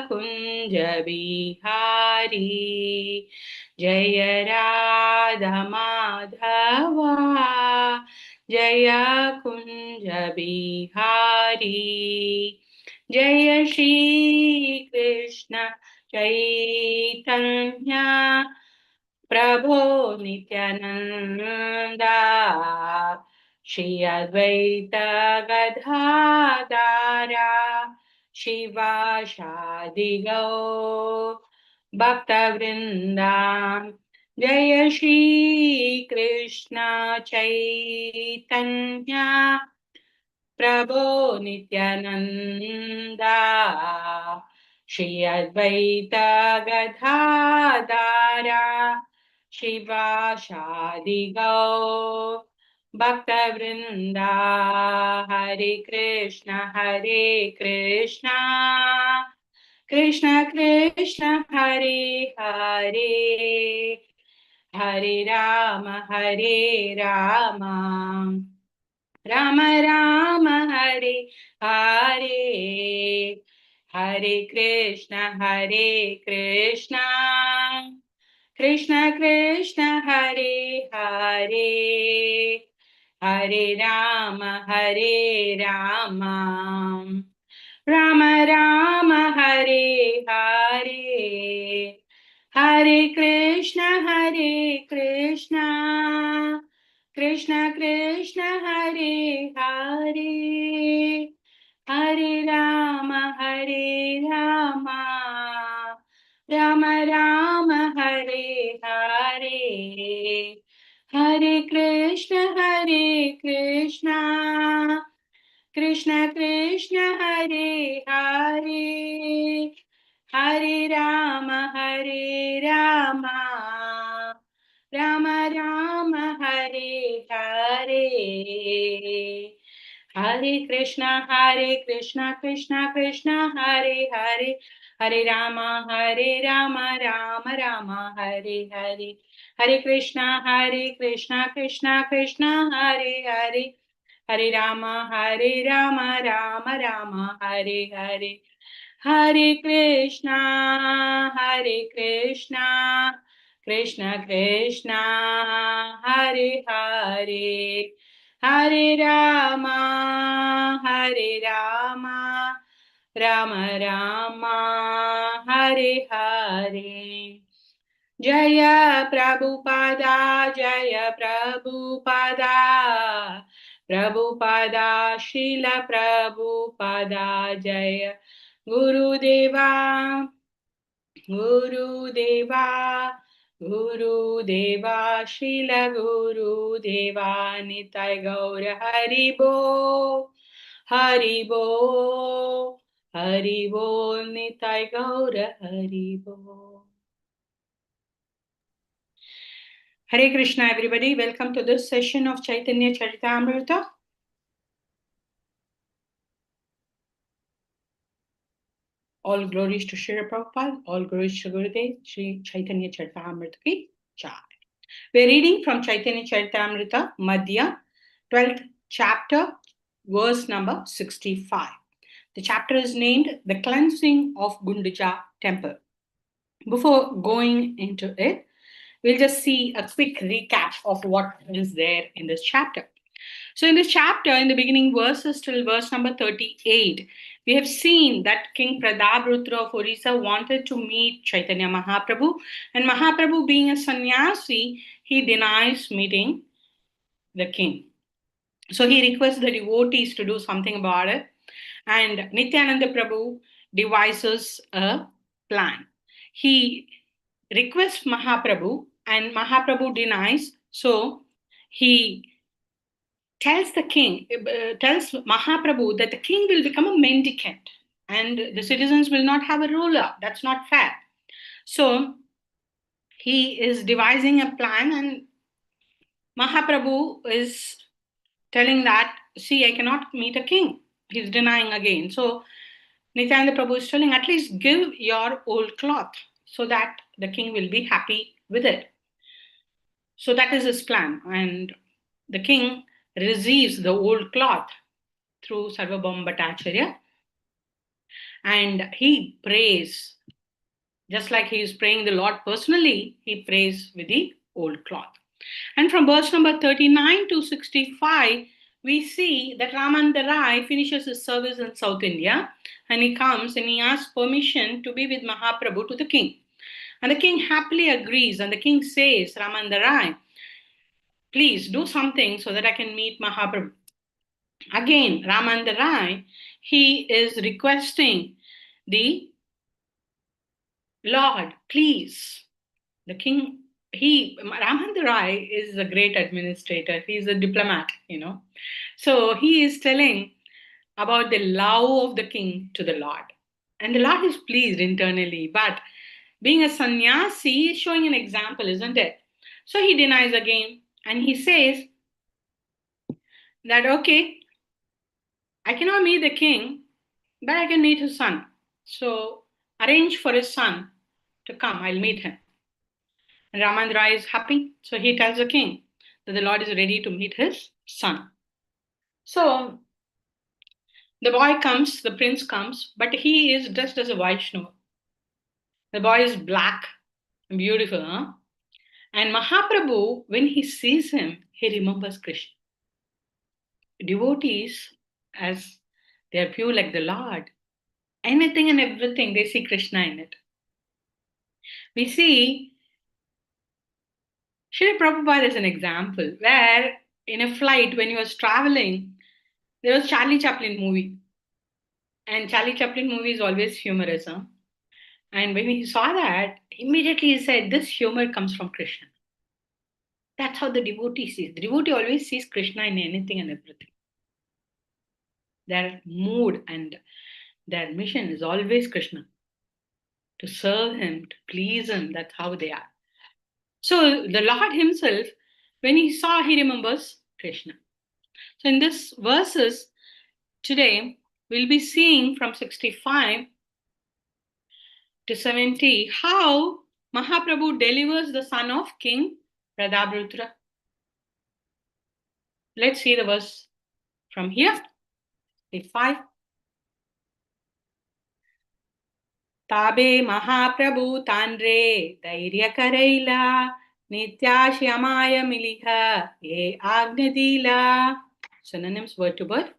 Kunja Bihari, Jaya Radha Madhava, Jaya Kunja Bihari, Jaya Shri Krishna Chaitanya Prabhu Nityananda, Shri Advaita Gadadara, Shiva Shadi Gaur, Bhakta Vrinda, Jaya Shri Krishna Chaitanya, Prabhu Nityananda, Shri Advaita Gadadara, Shiva Shadi Gaur, Bhakta Vrinda, Hare Krishna, Hare Krishna, Krishna Krishna, Hare Hare, Hare Rama, Hare Rama, Rama Rama, Hare Hare, Hare Krishna, Hare Krishna, Krishna Krishna, Hare Hare, Hare Rama, Hare Rama, Rama Rama, Hare Hare, Hare Krishna, Hare Krishna, Krishna Krishna, Hare Hare, Hare Rama, Hare Rama, Rama Rama, Hare Hare, Hare Krishna, Hare Krishna, Krishna Krishna, Hare Hare, Hare Rama, Hare Rama, Rama Rama, Hare Hare, Hare Krishna, Krishna Krishna, Hare Hare, Hare Rama, Rama Rama, Hare Hare, Hare Krishna, Krishna Krishna, Hare Hare, Hare Rama, Rama Rama, Hare Hare, Hare Krishna, Krishna Krishna, Hare Hare, Hare Rama, Rama Rama, Hare Hare. Jaya Prabhupada, Jaya Prabhupada, Prabhupada, Srila Prabhupada, Jaya Gurudeva, Gurudeva, Gurudeva, Srila Gurudeva, Nitai Gaura Haribo, Haribo, Haribo, Nitai Gaura Haribo. Hare Krishna, everybody. Welcome to this session of Chaitanya Charitamrita. All glories to Srila Prabhupada, all glories to Gurudev, Sri Chaitanya Charitamrita ki jai. We are reading from Chaitanya Charitamrita, Madhya, 12th chapter, verse number 65. The chapter is named The Cleansing of Guņḍicā Temple. Before going into it, we'll just see a quick recap of what is there in this chapter. So in this chapter, in the beginning verses till verse number 38, we have seen that King Prataparudra of Orissa wanted to meet Chaitanya Mahaprabhu, and Mahaprabhu, being a sannyasi, he denies meeting the king. So he requests the devotees to do something about it, and Nityananda Prabhu devises a plan. He requests Mahaprabhu, and Mahaprabhu denies, so he tells Mahaprabhu that the king will become a mendicant and the citizens will not have a ruler. That's not fair. So he is devising a plan, and Mahaprabhu is telling that, see, I cannot meet a king. He's denying again. So Nityananda Prabhu is telling, at least give your old cloth so that the king will be happy with it. So that is his plan. And the king receives the old cloth through Sarvabhauma Bhattacharya. and he prays. Just like he is praying the Lord personally, he prays with the old cloth. And from verse number 39 to 65, we see that Ramananda Rai finishes his service in South India, and he comes and he asks permission to be with Mahaprabhu to the king. And the king happily agrees, and the king says, Ramananda Rai, please do something so that I can meet Mahaprabhu. Again, Ramananda Rai, he is requesting the Lord, please. The king, Ramananda Rai is a great administrator. He's a diplomat, So he is telling about the love of the king to the Lord. And the Lord is pleased internally. But being a sannyasi, he is showing an example, isn't it? So he denies again. And he says that, okay, I cannot meet the king, but I can meet his son. So arrange for his son to come. I'll meet him. And Ramandra is happy. So he tells the king that the Lord is ready to meet his son. So the boy comes, the prince comes, but he is dressed as a Vaishnava. The boy is black and beautiful, huh? And Mahaprabhu, when he sees him, he remembers Krishna. Devotees, as they are pure like the Lord, anything and everything, they see Krishna in it. We see Srila Prabhupada is an example where in a flight, when he was traveling, there was Charlie Chaplin movie. And Charlie Chaplin movie is always humorous. Huh? And when he saw that, immediately he said, this humor comes from Krishna. That's how the devotee sees. The devotee always sees Krishna in anything and everything. Their mood and their mission is always Krishna. To serve him, to please him, that's how they are. So the Lord himself, when he saw, he remembers Krishna. So in this verses, today, we'll be seeing from 65 to 70 how Mahaprabhu delivers the son of King Pradabrutra. Let's see the verse from here. 65. Tabe Mahaprabhu Tanre Dairya Karaila Nityashyamaya Miliha Ye Agnadila. Synonyms word to word.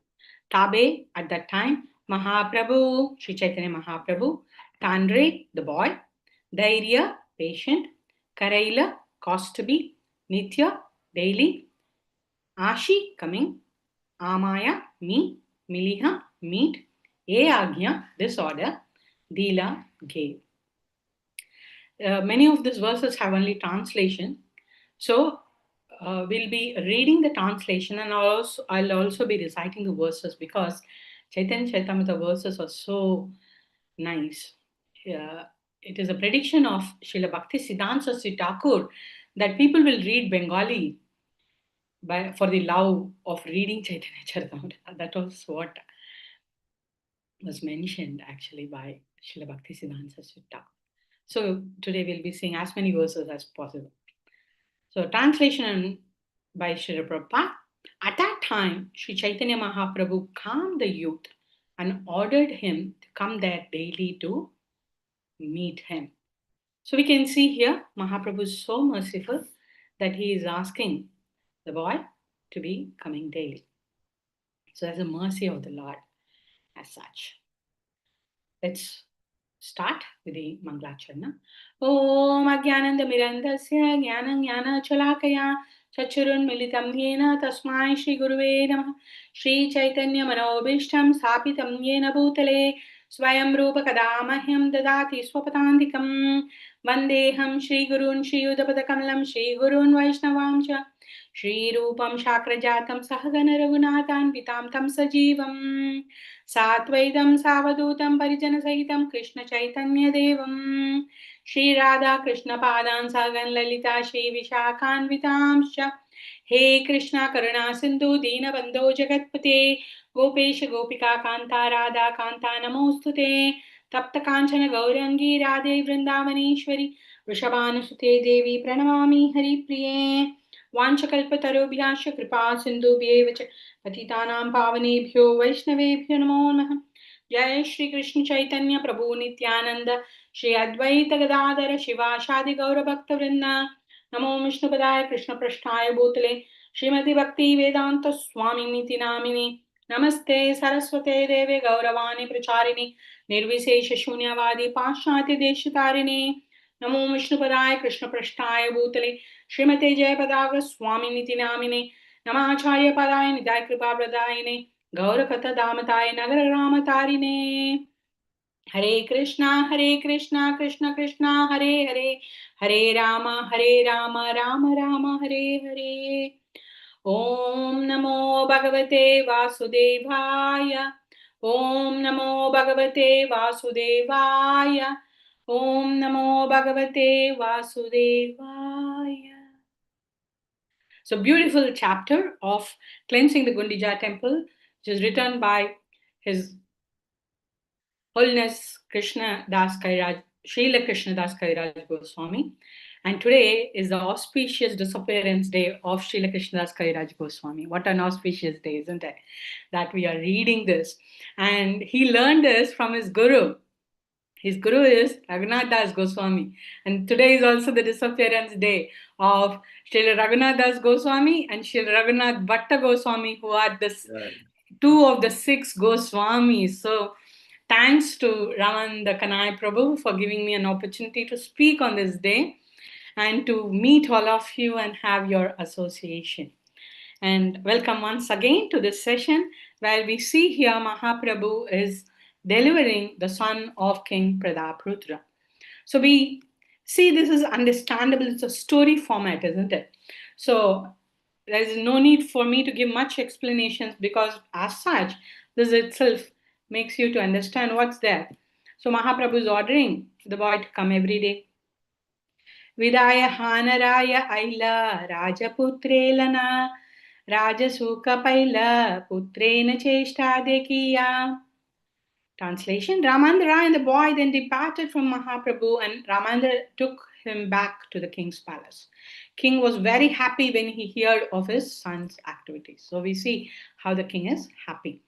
Tabe, at that time, Mahaprabhu, Sri Chaitanya Mahaprabhu, Tanre, the boy, Dairya, patient, Karaila, caused to be, Nitya, daily, Ashi, coming, Amaya, me, Miliha, meet, E Agnya, this order, Dila, gave. Many of these verses have only translation. So we'll be reading the translation, and I'll also be reciting the verses because Chaitanya Charitamrita verses are so nice. It is a prediction of Srila Bhakti Siddhanta Saraswati Thakur that people will read Bengali for the love of reading Chaitanya Charitamrita. That was what was mentioned actually by Srila Bhakti Siddhanta Saraswati Thakur. So today we'll be seeing as many verses as possible. So translation by Srila Prabhupada. At that time, Sri Chaitanya Mahaprabhu calmed the youth and ordered him to come there daily to meet him. So we can see here, Mahaprabhu is so merciful that he is asking the boy to be coming daily. So that's the mercy of the Lord as such. Let's start with the Mangalacharna. Om Ajnananda Mirandasya Jnana Jnana Chalakaya Chachurun Militam Yena Tasmai Shri Guruve Namah Shri Chaitanya Manobishtam Sapitam Yena Bhutale Swayam Rupa Kadamahyam Dadati Swapatantikam Vandeham Shri Gurun Shri Udapatakalam Shri Gurun Vaishnavamcha Shri Rupam Shakrajatam Sahagana Raghunathan Vitam Tam Sajivam Satvaidam Savadutam Parijana Sahitam Krishna Chaitanya Devam Shri Radha Krishna Padan Sagan Lalita Shri Vishakhan Vitamsha He Krishna Karuna Sindhu Dina Bandho Jagatpate Gopesha Gopika Kanta Radha Kanta Namostute Tapta Kanchana Gaurangi Radhe Vrindavaneshwari Vrishabhanusute Devi Pranamami Hari Priye Vanchakalpatarubhyasya Kripa Sindhubhyevacha Patitanam Pavanebhyo Vaishnavebhyo Namo Namaha Jai Shri Krishna Chaitanya Prabhu Nityananda Shri Advaita Gadadhara Shivashadi Gaura Bhakta Vrinda Namo Vishnu Padaya Krishna Prasthaya Bhutale Srimati Bhakti Vedanta Swami Niti Namini Namaste Saraswate Deve Gauravani Pracharini Nirvisesha Shunyavadi Pashati Deshitarini Namo Vishnu Padaya Krishna Prasthaya Bhutale Srimati Jaya Padaga Swami Niti Namini Namacharya Padaya Nidai Kripa Pradayine Gaurakatha Damataya Nagara Ramatarine Hare Krishna, Krishna Krishna, Hare Hare, Hare Rama, Rama Rama, Hare Hare. Om Namo Bhagavate Vasudevaya. Om Namo Bhagavate Vasudevaya. Om Namo Bhagavate Vasudevaya. So beautiful chapter of cleansing the Guņḍicā temple, which is written by His Holiness Krishna Das Kaviraj, Srila Krishna Das Kaviraj Goswami. And today is the auspicious disappearance day of Srila Krishna Das Kaviraj Goswami. What an auspicious day, isn't it? That we are reading this. And he learned this from his guru. His guru is Raghunath Das Goswami. And today is also the disappearance day of Srila Raghunath Das Goswami and Srila Raghunath Bhatta Goswami, who are two of the six Goswamis. So thanks to Raman the Kanai Prabhu for giving me an opportunity to speak on this day and to meet all of you and have your association. And welcome once again to this session where we see here Mahaprabhu is delivering the son of King Pradaprutra. So we see this is understandable. It's a story format, isn't it? So there is no need for me to give much explanations because as such, this itself makes you to understand what's there. So Mahaprabhu is ordering the boy to come every day. Vidaya Hanaraya Aila Rajaputrelana Rajasuka Paila Putrena Cheshta Dekiya. Translation: Ramandra and the boy then departed from Mahaprabhu, and Ramandra took him back to the king's palace. King was very happy when he heard of his son's activities. So we see how the king is happy.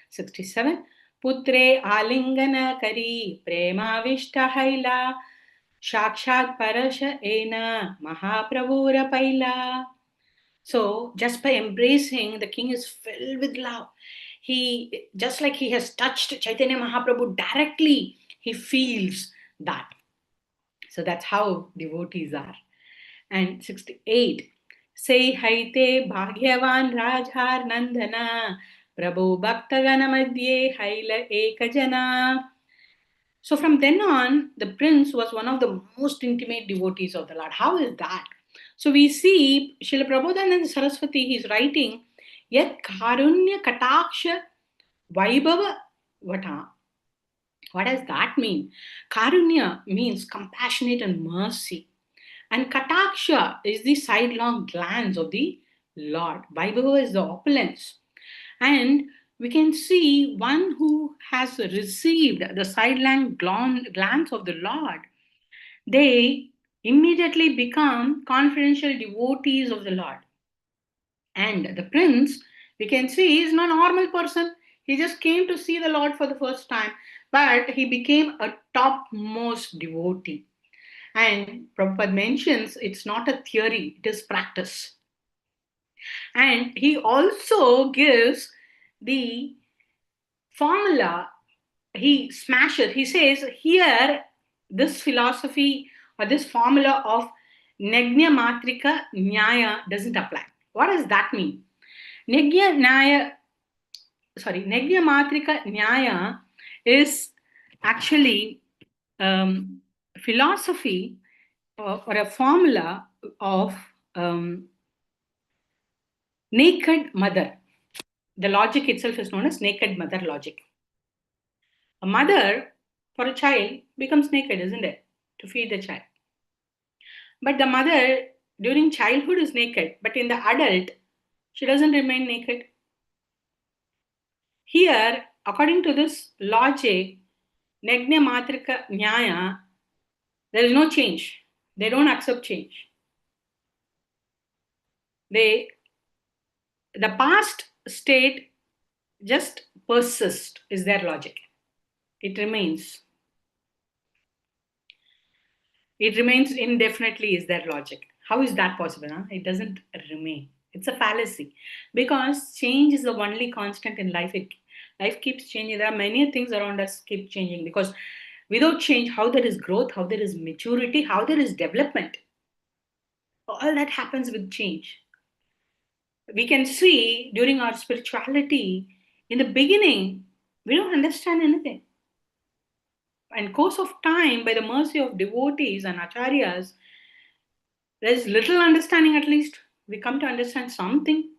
67. Putre alingana kari prema vishta haila shakshat parasha ena Mahaprabhura paila. So just by embracing, the king is filled with love. He, just like he has touched Chaitanya Mahaprabhu directly, he feels that. So that's how devotees are. And 68. Say haite bhagyavan rajhar nandana Prabhu bhaktagana madhye haila ekajana. So from then on, the prince was one of the most intimate devotees of the Lord. How is that? So we see Srila Prabodhananda Saraswati, he's writing, Yat Karunya Kataksha Vaibhava Vata. What does that mean? Karunya means compassionate and mercy. And Kataksha is the sidelong glance of the Lord. Vaibhava is the opulence. And we can see one who has received the sidelong glance of the Lord, they immediately become confidential devotees of the Lord. And the prince, we can see, is not a normal person. He just came to see the Lord for the first time, but he became a topmost devotee. And Prabhupada mentions it's not a theory, it is practice. And he also gives the formula. He smashes, he says here, this philosophy or this formula of Negnya Matrika Nyaya doesn't apply. What does that mean? Negnya Matrika Nyaya is actually philosophy or a formula of naked mother. The logic itself is known as naked mother logic. A mother for a child becomes naked, isn't it? To feed the child. But the mother during childhood is naked, but in the adult, she doesn't remain naked. Here, according to this logic, Negnya Matrika Nyaya, there is no change. They don't accept change. The past state just persists, is their logic. It remains. It remains indefinitely, is their logic. How is that possible? Huh? It doesn't remain. It's a fallacy because change is the only constant in life. Life keeps changing. There are many things around us keep changing because without change, how there is growth, how there is maturity, how there is development, all that happens with change. We can see during our spirituality, in the beginning, we don't understand anything. And course of time, by the mercy of devotees and acharyas, there's little understanding at least. We come to understand something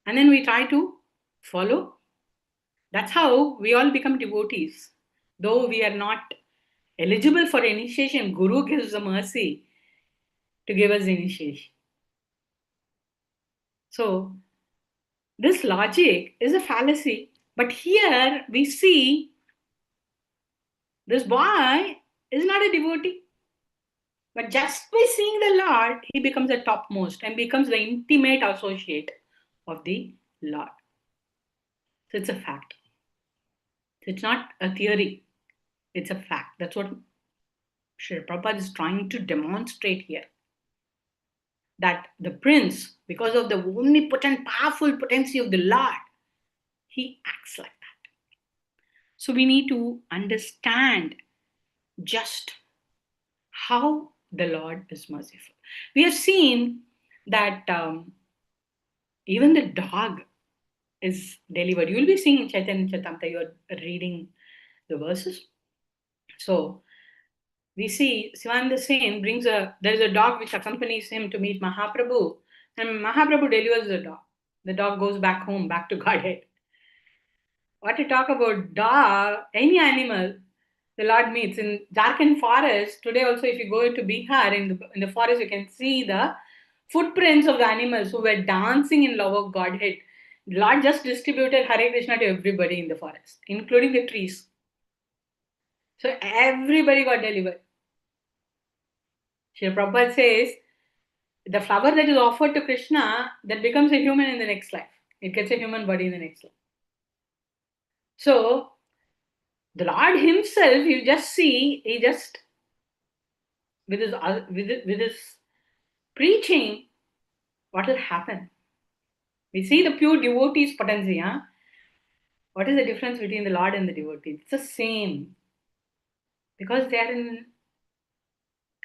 and then we try to follow. That's how we all become devotees. Though we are not eligible for initiation, Guru gives the mercy to give us initiation. So, this logic is a fallacy. But here we see this boy is not a devotee. But just by seeing the Lord, he becomes the topmost and becomes the intimate associate of the Lord. So it's a fact. It's not a theory, it's a fact. That's what Srila Prabhupada is trying to demonstrate here. That the prince, because of the omnipotent, powerful potency of the Lord, he acts like that. So we need to understand just how the Lord is merciful. We have seen that even the dog is delivered. You will be seeing in Chaitanya Charitamrita, you are reading the verses. So we see Sivananda Sen there is a dog which accompanies him to meet Mahaprabhu, and Mahaprabhu delivers the dog. The dog goes back home, back to Godhead. What to talk about dog, any animal, the Lord meets in darkened forest. Today also, if you go into Bihar, in the forest, you can see the footprints of the animals who were dancing in love of Godhead. The Lord just distributed Hare Krishna to everybody in the forest, including the trees. So everybody got delivered. Srila Prabhupada says, the flower that is offered to Krishna, that becomes a human in the next life. It gets a human body in the next life. So, the Lord himself, you just see, he just, with his preaching, what will happen? We see the pure devotee's potency. Huh? What is the difference between the Lord and the devotee? It's the same. Because they are in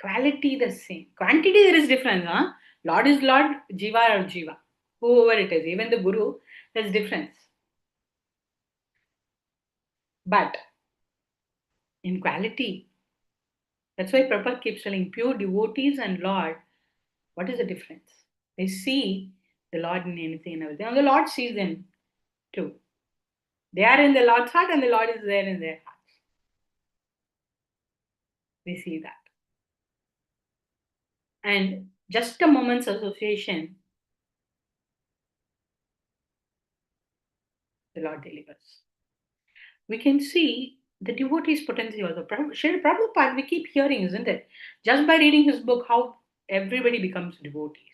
quality the same. Quantity there is difference. Huh? Lord is Lord, Jiva or Jiva. Whoever it is, even the Guru, there's difference. But in quality, that's why Prabhupada keeps telling pure devotees and Lord, what is the difference? They see the Lord in anything and everything. And the Lord sees them too. They are in the Lord's heart and the Lord is there in their hearts. We see that. And just a moment's association, the Lord delivers. We can see the devotee's potency also. Srila Prabhupada, we keep hearing, isn't it? Just by reading his book, how everybody becomes devotees.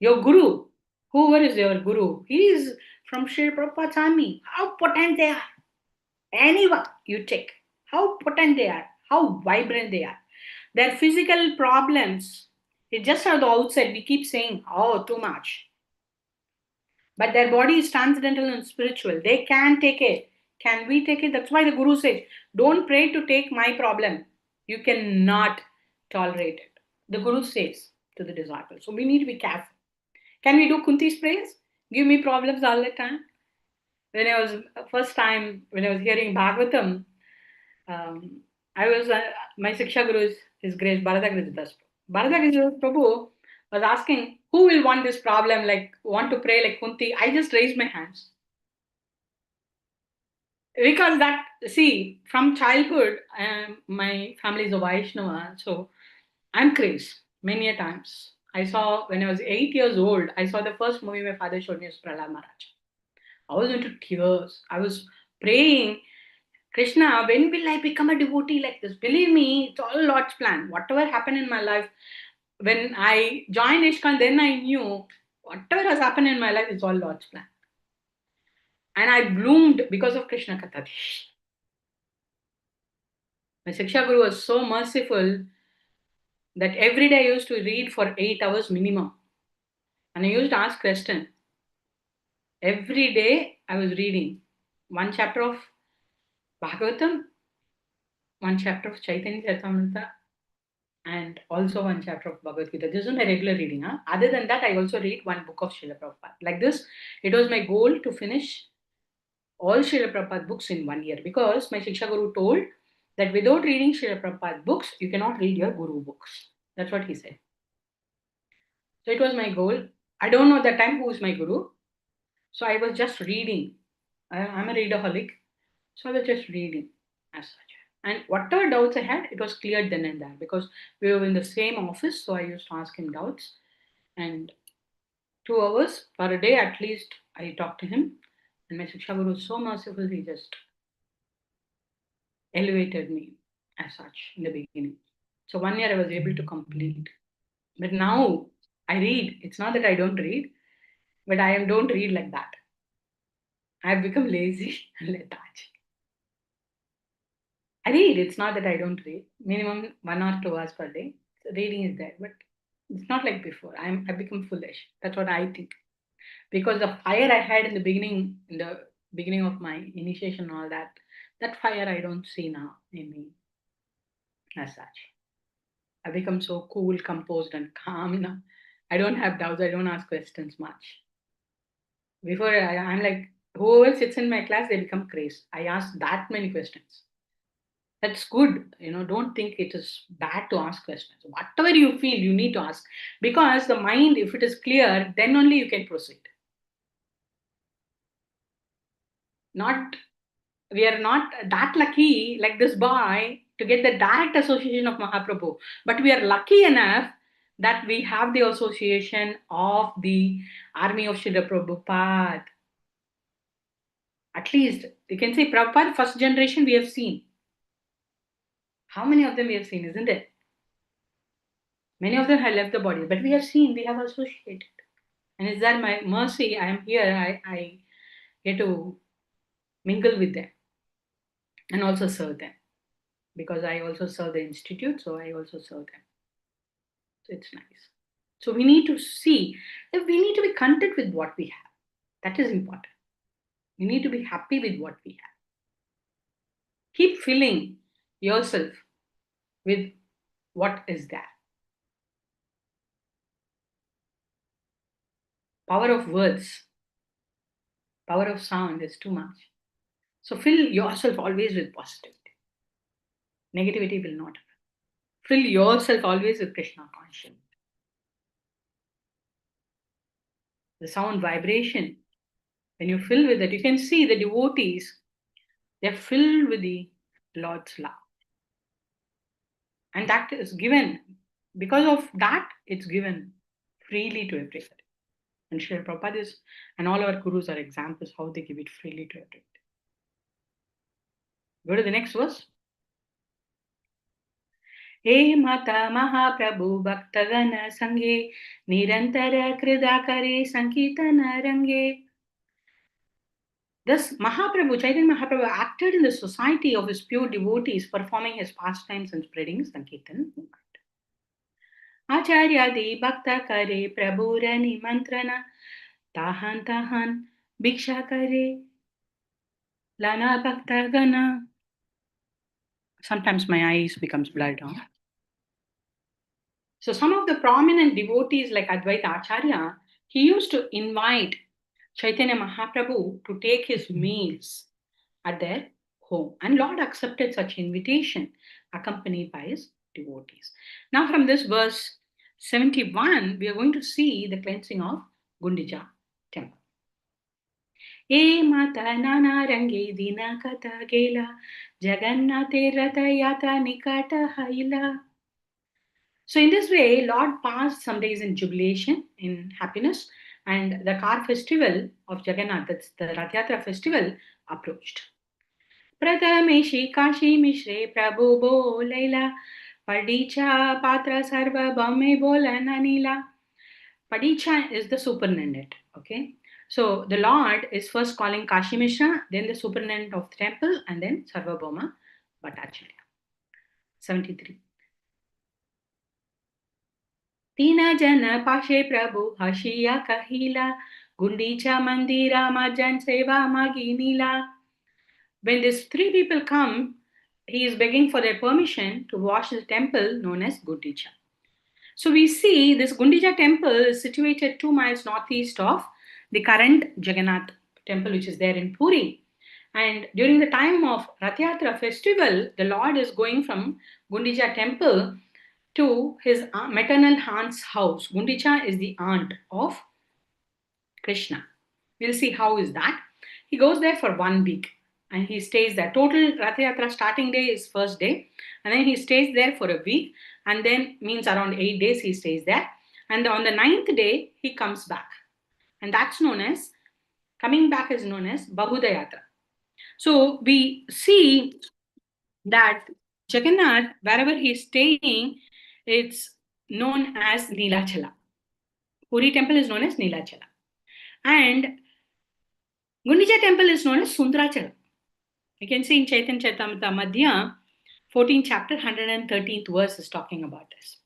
Your guru, whoever is your guru, he is from Srila Prabhupada's army. How potent they are. Anyone you take, how potent they are, how vibrant they are. Their physical problems, it just on the outside, we keep saying, oh, too much. But their body is transcendental and spiritual. They can take it. Can we take it? That's why the Guru says, don't pray to take my problem. You cannot tolerate it. The Guru says to the disciples. So we need to be careful. Can we do Kunti's prayers? Give me problems all the time. When I was hearing Bhagavatam, my Siksha Guru is His Grace Bharata Grijadas. Bharata Grijadas Prabhu was asking, who will want this problem, like want to pray like Kunti? I just raised my hands. Because that, see, from childhood, my family is a Vaishnava, so I'm crazed many a times. I saw, when I was 8 years old, I saw the first movie my father showed me was Prahlad Maharaj. I was into tears. I was praying, Krishna, when will I become a devotee like this? Believe me, it's all Lord's plan. Whatever happened in my life, when I joined ISKCON, then I knew whatever has happened in my life is all Lord's plan. And I bloomed because of Krishna Katha. My Shiksha Guru was so merciful that every day I used to read for 8 hours minimum. And I used to ask question. Every day I was reading one chapter of Bhagavatam, one chapter of Chaitanya Charitamrita, and also one chapter of Bhagavad Gita. This is my regular reading. Huh? Other than that, I also read one book of Srila Prabhupada. Like this, it was my goal to finish all Srila Prabhupada books in 1 year, because my Shiksha Guru told that without reading Srila Prabhupada books, you cannot read your Guru books. That's what he said. So it was my goal. I don't know that time who is my Guru. So I was just reading. I'm a readaholic. So I was just reading as such. And whatever doubts I had, it was cleared then and there, because we were in the same office. So I used to ask him doubts. And 2 hours per day at least, I talked to him. And my Shiksha Guru was so merciful, he just elevated me as such in the beginning. So 1 year I was able to complete. But now I read. It's not that I don't read, but don't read like that. I have become lazy and lethargic. I read. It's not that I don't read. Minimum 1 or 2 hours per day. So reading is there, but it's not like before. I've become foolish. That's what I think. Because the fire I had in the beginning of my initiation and all that, that fire I don't see now in me as such. I become so cool, composed, and calm now. I don't have doubts. I don't ask questions much. Before I'm like, whoever sits in my class, they become crazy. I ask that many questions. That's good. Don't think it is bad to ask questions. Whatever you feel, you need to ask. Because the mind, if it is clear, then only you can proceed. Not We are not that lucky like this boy to get the direct association of Mahaprabhu, but we are lucky enough that we have the association of the army of Srila Prabhupada. At least you can say Prabhupada first generation we have seen. How many of them we have seen, isn't it? Many of them have left the body, but we have seen, we have associated. And is that my mercy? I am here, I get to mingle with them and also serve them, because I also serve the institute, so I also serve them. So it's nice. So we need to see that we need to be content with what we have. That is important. You need to be happy with what we have. Keep filling yourself with what is there. Power of words, power of sound is too much. So fill yourself always with positivity. Negativity will not. Fill yourself always with Krishna consciousness. The sound vibration, when you fill with it, you can see the devotees, they're filled with the Lord's love. And that is given, because of that, it's given freely to everybody. And Srila Prabhupada is, and all our gurus are examples how they give it freely to everybody. Go to the next verse. He Mata Mahaprabhu Bhaktagana Sanghe Nirantara Kridakare Sankitana Range. Thus, Chaitanya Mahaprabhu acted in the society of his pure devotees, performing his pastimes and spreading Sankirtan movement. Acharyadi Bhakta Kare Prabhura Nimantrana Tahan Tahan Bhiksha Kare Lana Bhakta Gana. Sometimes my eyes becomes blurred. Huh? So some of the prominent devotees like Advaita Acharya, he used to invite Chaitanya Mahaprabhu to take his meals at their home. And Lord accepted such invitation accompanied by his devotees. Now from this verse 71, we are going to see the cleansing of Guņḍicā temple. E mata nana range dina kata gela Jagannathe rata yata nikata haila. So in this way, Lord passed some days in jubilation, in happiness, and the car festival of Jagannath, that's the Rath Yatra festival, approached. Prathameshi Kashi Mishre Prabhu Bo Laila Padicha Patra Sarva Bame Bola Nanila. Padicha is the superintendent, okay? So the Lord is first calling Kashi Mishra, then the superintendent of the temple, and then Sarvabhauma Bhattacharya. 73. Tina jana pashe prabhu hashiya kahila Guņḍicā mandira majan seva maginila. When these three people come, he is begging for their permission to wash the temple known as Guņḍicā. So we see this Guņḍicā temple is situated 2 miles northeast of the current Jagannath temple, which is there in Puri. And during the time of Rath Yatra festival, the Lord is going from Guņḍicā temple to his maternal aunt's house. Guņḍicā is the aunt of Krishna. We'll see how is that. He goes there for 1 week and he stays there. Total Rath Yatra starting day is first day, and then he stays there for a week, and then means around 8 days he stays there. And on the 9th day he comes back, and that's known as coming back is known as Bahuda Yatra. So we see that Jagannath, wherever he is staying, it's known as Nilachala. Puri temple is known as Nilachala. And Guņḍicā temple is known as Sundarachala. You can see in Chaitanya Charitamrita Madhya, 14th chapter, 113th verse is talking about this.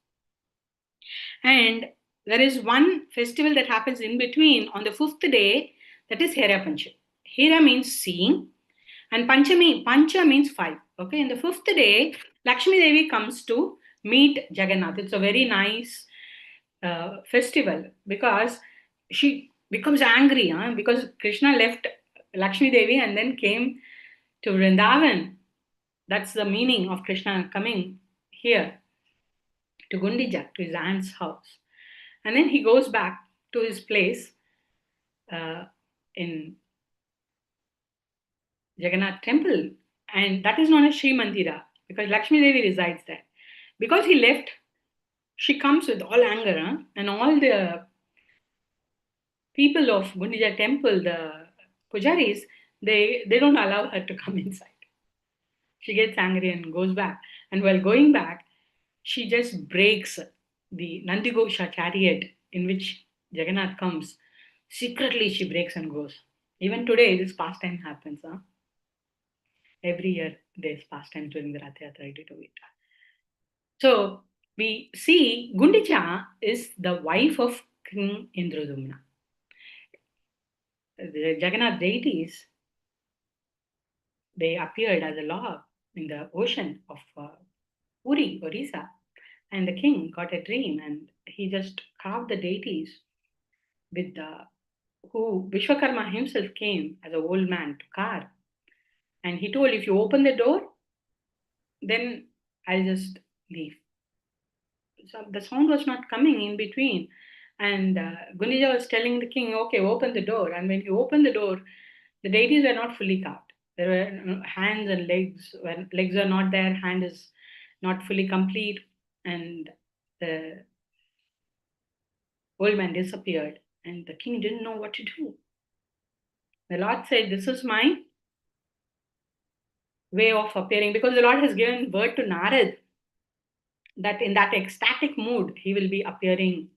And there is one festival that happens in between on the 5th day, that is Hera Panchami. Hera means seeing, and Pancha means 5. Okay, in the 5th day, Lakshmi Devi comes to meet Jagannath. It's a very nice festival because she becomes angry because Krishna left Lakshmi Devi and then came to Vrindavan. That's the meaning of Krishna coming here to Guņḍicā, to his aunt's house. And then he goes back to his place in Jagannath temple, and that is known as Sri Mandira because Lakshmi Devi resides there. Because he left, she comes with all anger, and all the people of Guņḍicā temple, the pujaris, they don't allow her to come inside. She gets angry and goes back. And while going back, she just breaks the Nandigosha chariot in which Jagannath comes. Secretly, she breaks and goes. Even today, this pastime happens. Every year, there's pastime during the Rath Yatra. So, we see Guņḍicā is the wife of King Indradumna. The Jagannath deities, they appeared as a log in the ocean of Puri, Orissa, and the king got a dream and he just carved the deities with who Vishwakarma himself came as an old man to carve. And he told, if you open the door, then I'll just leave. So the sound was not coming in between. And Guņḍicā was telling the king, okay, open the door. And when he opened the door, the deities were not fully carved. There were hands and legs. When legs are not there, hand is not fully complete. And the old man disappeared. And the king didn't know what to do. The Lord said, this is my way of appearing. Because the Lord has given word to Narad that in that ecstatic mood, he will be appearing.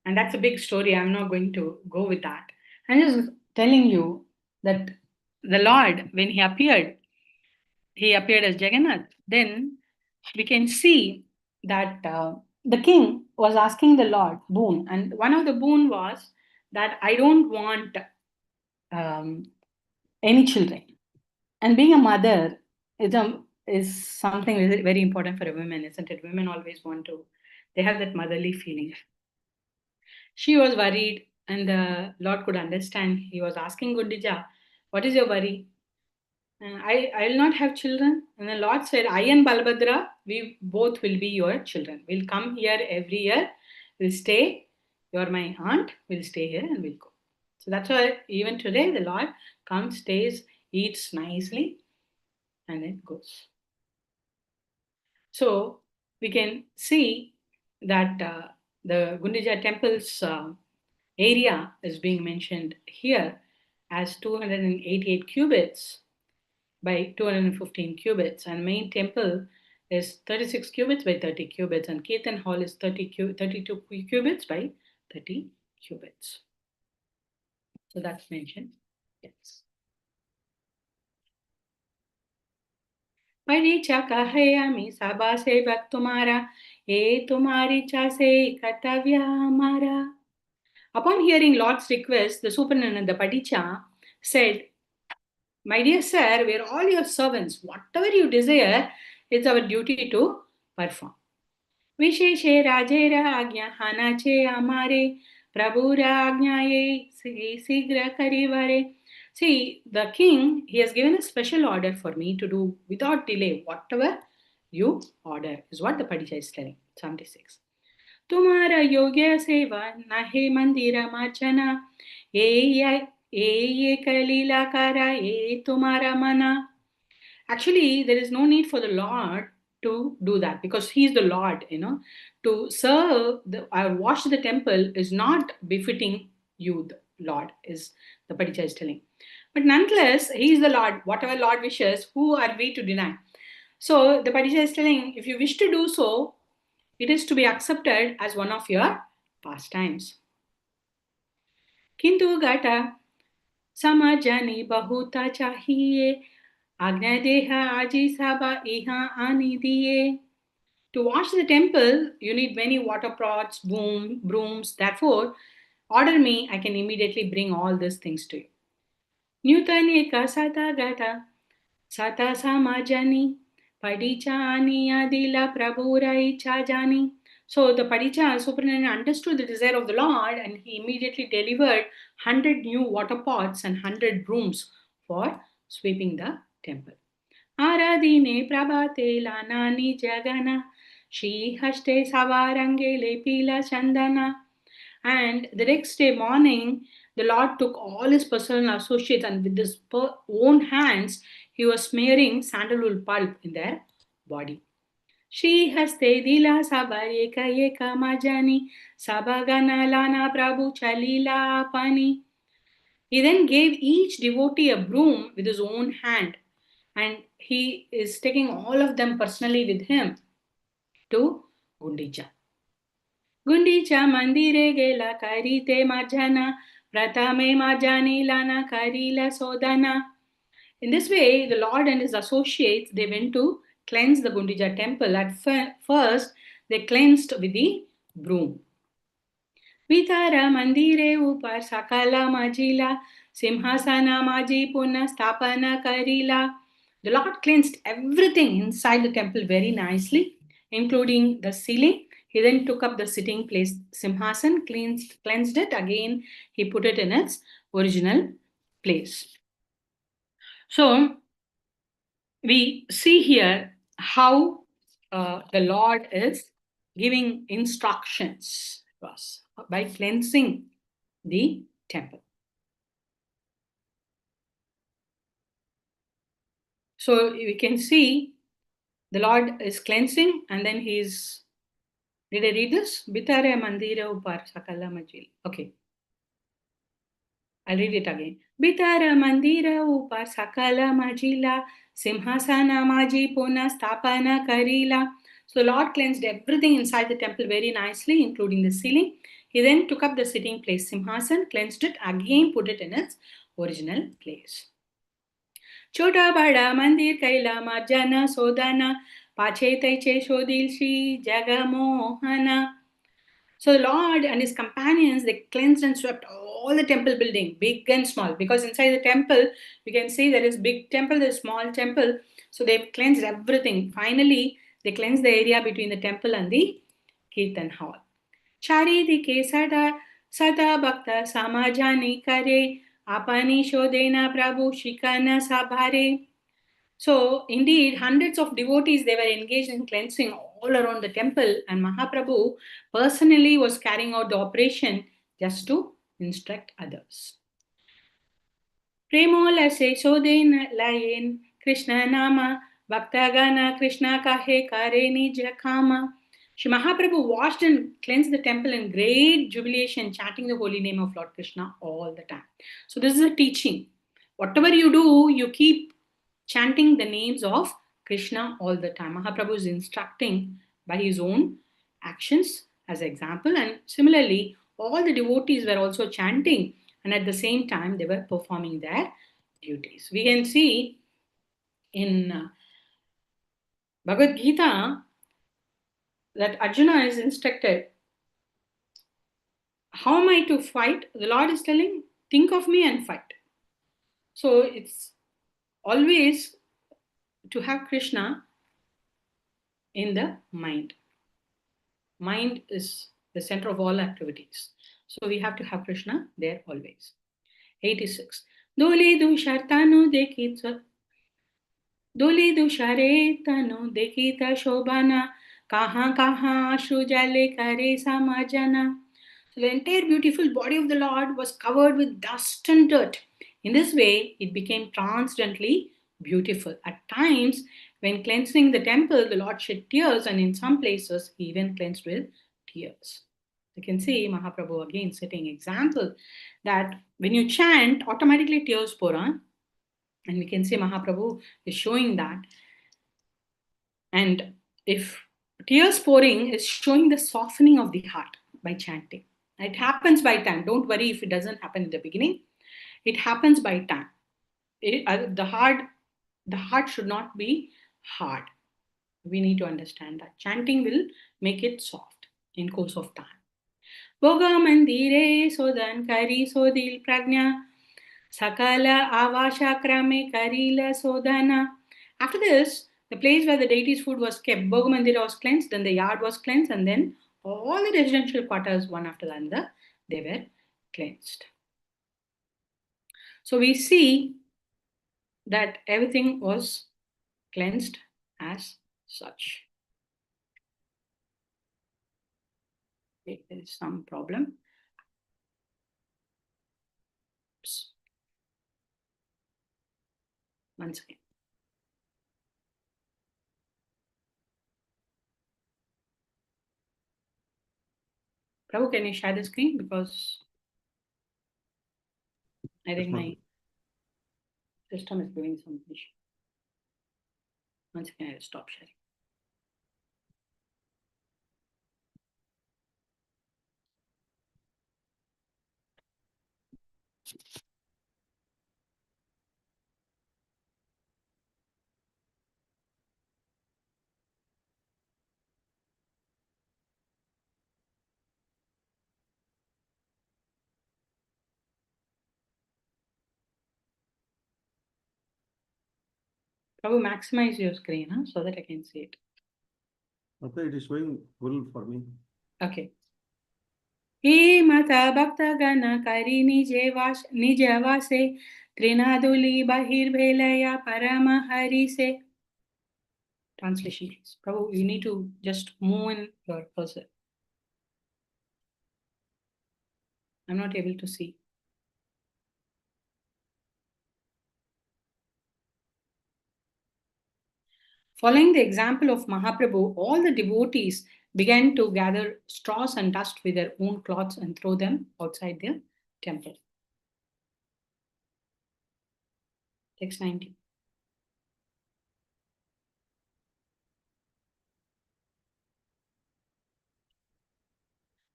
And that's a big story. I'm not going to go with that. I'm just telling you that the Lord, when he appeared as Jagannath. Then we can see that the king was asking the Lord boon. And one of the boon was that I don't want any children. And being a mother is something very, very important for a woman, isn't it? Women always they have that motherly feeling. She was worried, and the Lord could understand. He was asking Guņḍicā, what is your worry? I will not have children. And the Lord said, I and Balabhadra, we both will be your children. We'll come here every year. We'll stay. You're my aunt. We'll stay here and we'll go. So that's why even today the Lord comes, stays, eats nicely, and then goes. So we can see that the Guņḍicā temple's area is being mentioned here as 288 cubits by 215 cubits, and main temple is 36 cubits by 30 cubits, and Kirtan hall is 32 cubits by 30 cubits. So that's mentioned. Yes. परीक्षा कहे अमी सबा सेवक तुम्हारा, ये तुम्हारी इच्छा से कर्तव्य हमारा. Upon hearing Lord's request, the Superintendent, the Padicha, said, "My dear sir, we are all your servants. Whatever you desire, it's our duty to perform. विशेषे राजेरा आज्ञा हानाचे हमारे प्रभुरा आज्ञा ये शीघ्र करिवरे." See, the king, he has given a special order for me to do without delay whatever you order, is what the Padicha is telling. 76. तुम्हारा योग्य सेवा नाहे मंदिर माचना, ये कलीला करा ये तुम्हारा मना. Actually, there is no need for the Lord to do that because He is the Lord. To serve or wash the temple is not befitting you, the Lord, is the Padicha is telling. But nonetheless, He is the Lord. Whatever Lord wishes, who are we to deny? So the Padicha is telling, if you wish to do so, it is to be accepted as one of your pastimes. Kintu gata samajani bahuta chahiye, agna deha aji saba iha ani diye. To wash the temple, you need many water pots, brooms. Therefore, order me, I can immediately bring all these things to you. Nyutane ka sata gata sata samajani padicha ani adila prabhura icha jani. So the Padicha superintendent understood the desire of the Lord and he immediately delivered 100 new water pots and 100 brooms for sweeping the temple. Aradine prabhate lanani jagana Shri Hashte Savarange Lepila Chandana. And the next day morning, the Lord took all his personal associates and with his own hands, he was smearing sandalwood pulp in their body. Shri Haste Dila Saba Eka Eka Majani Sabagana Lana Prabhu Chalila Apani. He then gave each devotee a broom with his own hand and he is taking all of them personally with him to Guņḍicā. Guņḍicā mandire gela karite majana pratame majani lana karila sodana. In this way, the Lord and his associates, they went to cleanse the Guņḍicā temple. At first, they cleansed with the broom. Vitara mandire upar sakala majila simhasana maji punna stapana karila. The Lord cleansed everything inside the temple very nicely, including the ceiling. He then took up the sitting place, simhasan, cleansed it again. He put it in its original place. So we see here how the Lord is giving instructions to us by cleansing the temple. So we can see the Lord is cleansing and then he's, did I read this? Bitare mandira upar sakala majil. Okay. I'll read it again. Bitara mandira upar sakala majila simhasana maji puna stapana karila. So the Lord cleansed everything inside the temple very nicely, including the ceiling. He then took up the sitting place, simhasan, cleansed it, again put it in its original place. Chota bada mandir kaila marjana sodana pache taiche shodil shri jagamohana. So the Lord and his companions, they cleansed and swept all the temple building, big and small. Because inside the temple, we can see there is big temple, there is small temple. So they've cleansed everything. Finally, they cleansed the area between the temple and the Kirtan hall. Charidike sada bhakta samajani kare apani shodena prabhu shikana sabhare. So indeed, hundreds of devotees, they were engaged in cleansing all around the temple and Mahaprabhu personally was carrying out the operation just to instruct others. Premola se shodena layen Krishna nama Bhaktagana Krishna kahe kare nija kama. Shri Mahaprabhu washed and cleansed the temple in great jubilation, chanting the holy name of Lord Krishna all the time. So this is a teaching. Whatever you do, you keep chanting the names of Krishna all the time. Mahaprabhu is instructing by his own actions as an example. And similarly, all the devotees were also chanting and at the same time they were performing their duties. We can see in Bhagavad Gita that Arjuna is instructed, how am I to fight? The Lord is telling, think of me and fight. So it's always to have Krishna in the mind. Mind is the center of all activities. So we have to have Krishna there always. 86. Dole du shartanu dekita, dole du sharetanu dekita shobana, kaha kaha shujale kare samajana. So the entire beautiful body of the Lord was covered with dust and dirt. In this way, it became transcendently beautiful. At times, when cleansing the temple, the Lord shed tears, and in some places, he even cleansed with tears. You can see Mahaprabhu again setting example that when you chant, automatically tears pour on. And we can see Mahaprabhu is showing that. And if tears pouring is showing the softening of the heart by chanting. It happens by time. Don't worry if it doesn't happen in the beginning. It happens by time. The heart should not be hard. We need to understand that. Chanting will make it soft in course of time. Boga mandire sodan kari sodil pragna sakala avasha krame karila sodana. After this, the place where the deity's food was kept, Boga mandira was cleansed, then the yard was cleansed, and then all the residential quarters, one after the other, they were cleansed. So we see that everything was cleansed as such. Okay, there is some problem. Oops. Once again. Prabhu, can you share the screen? Because I think my system is giving some issue. Once again, I'll stop sharing. Prabhu, maximize your screen so that I can see it. Okay, it is showing full for me. Okay. He mata bhakta gana kari nijava se trinaduli bahir bhelaya parama hari se. Translation, please. Prabhu, you need to just move in your cursor. I'm not able to see. Following the example of Mahaprabhu, all the devotees began to gather straws and dust with their own cloths and throw them outside the temple. Text 90.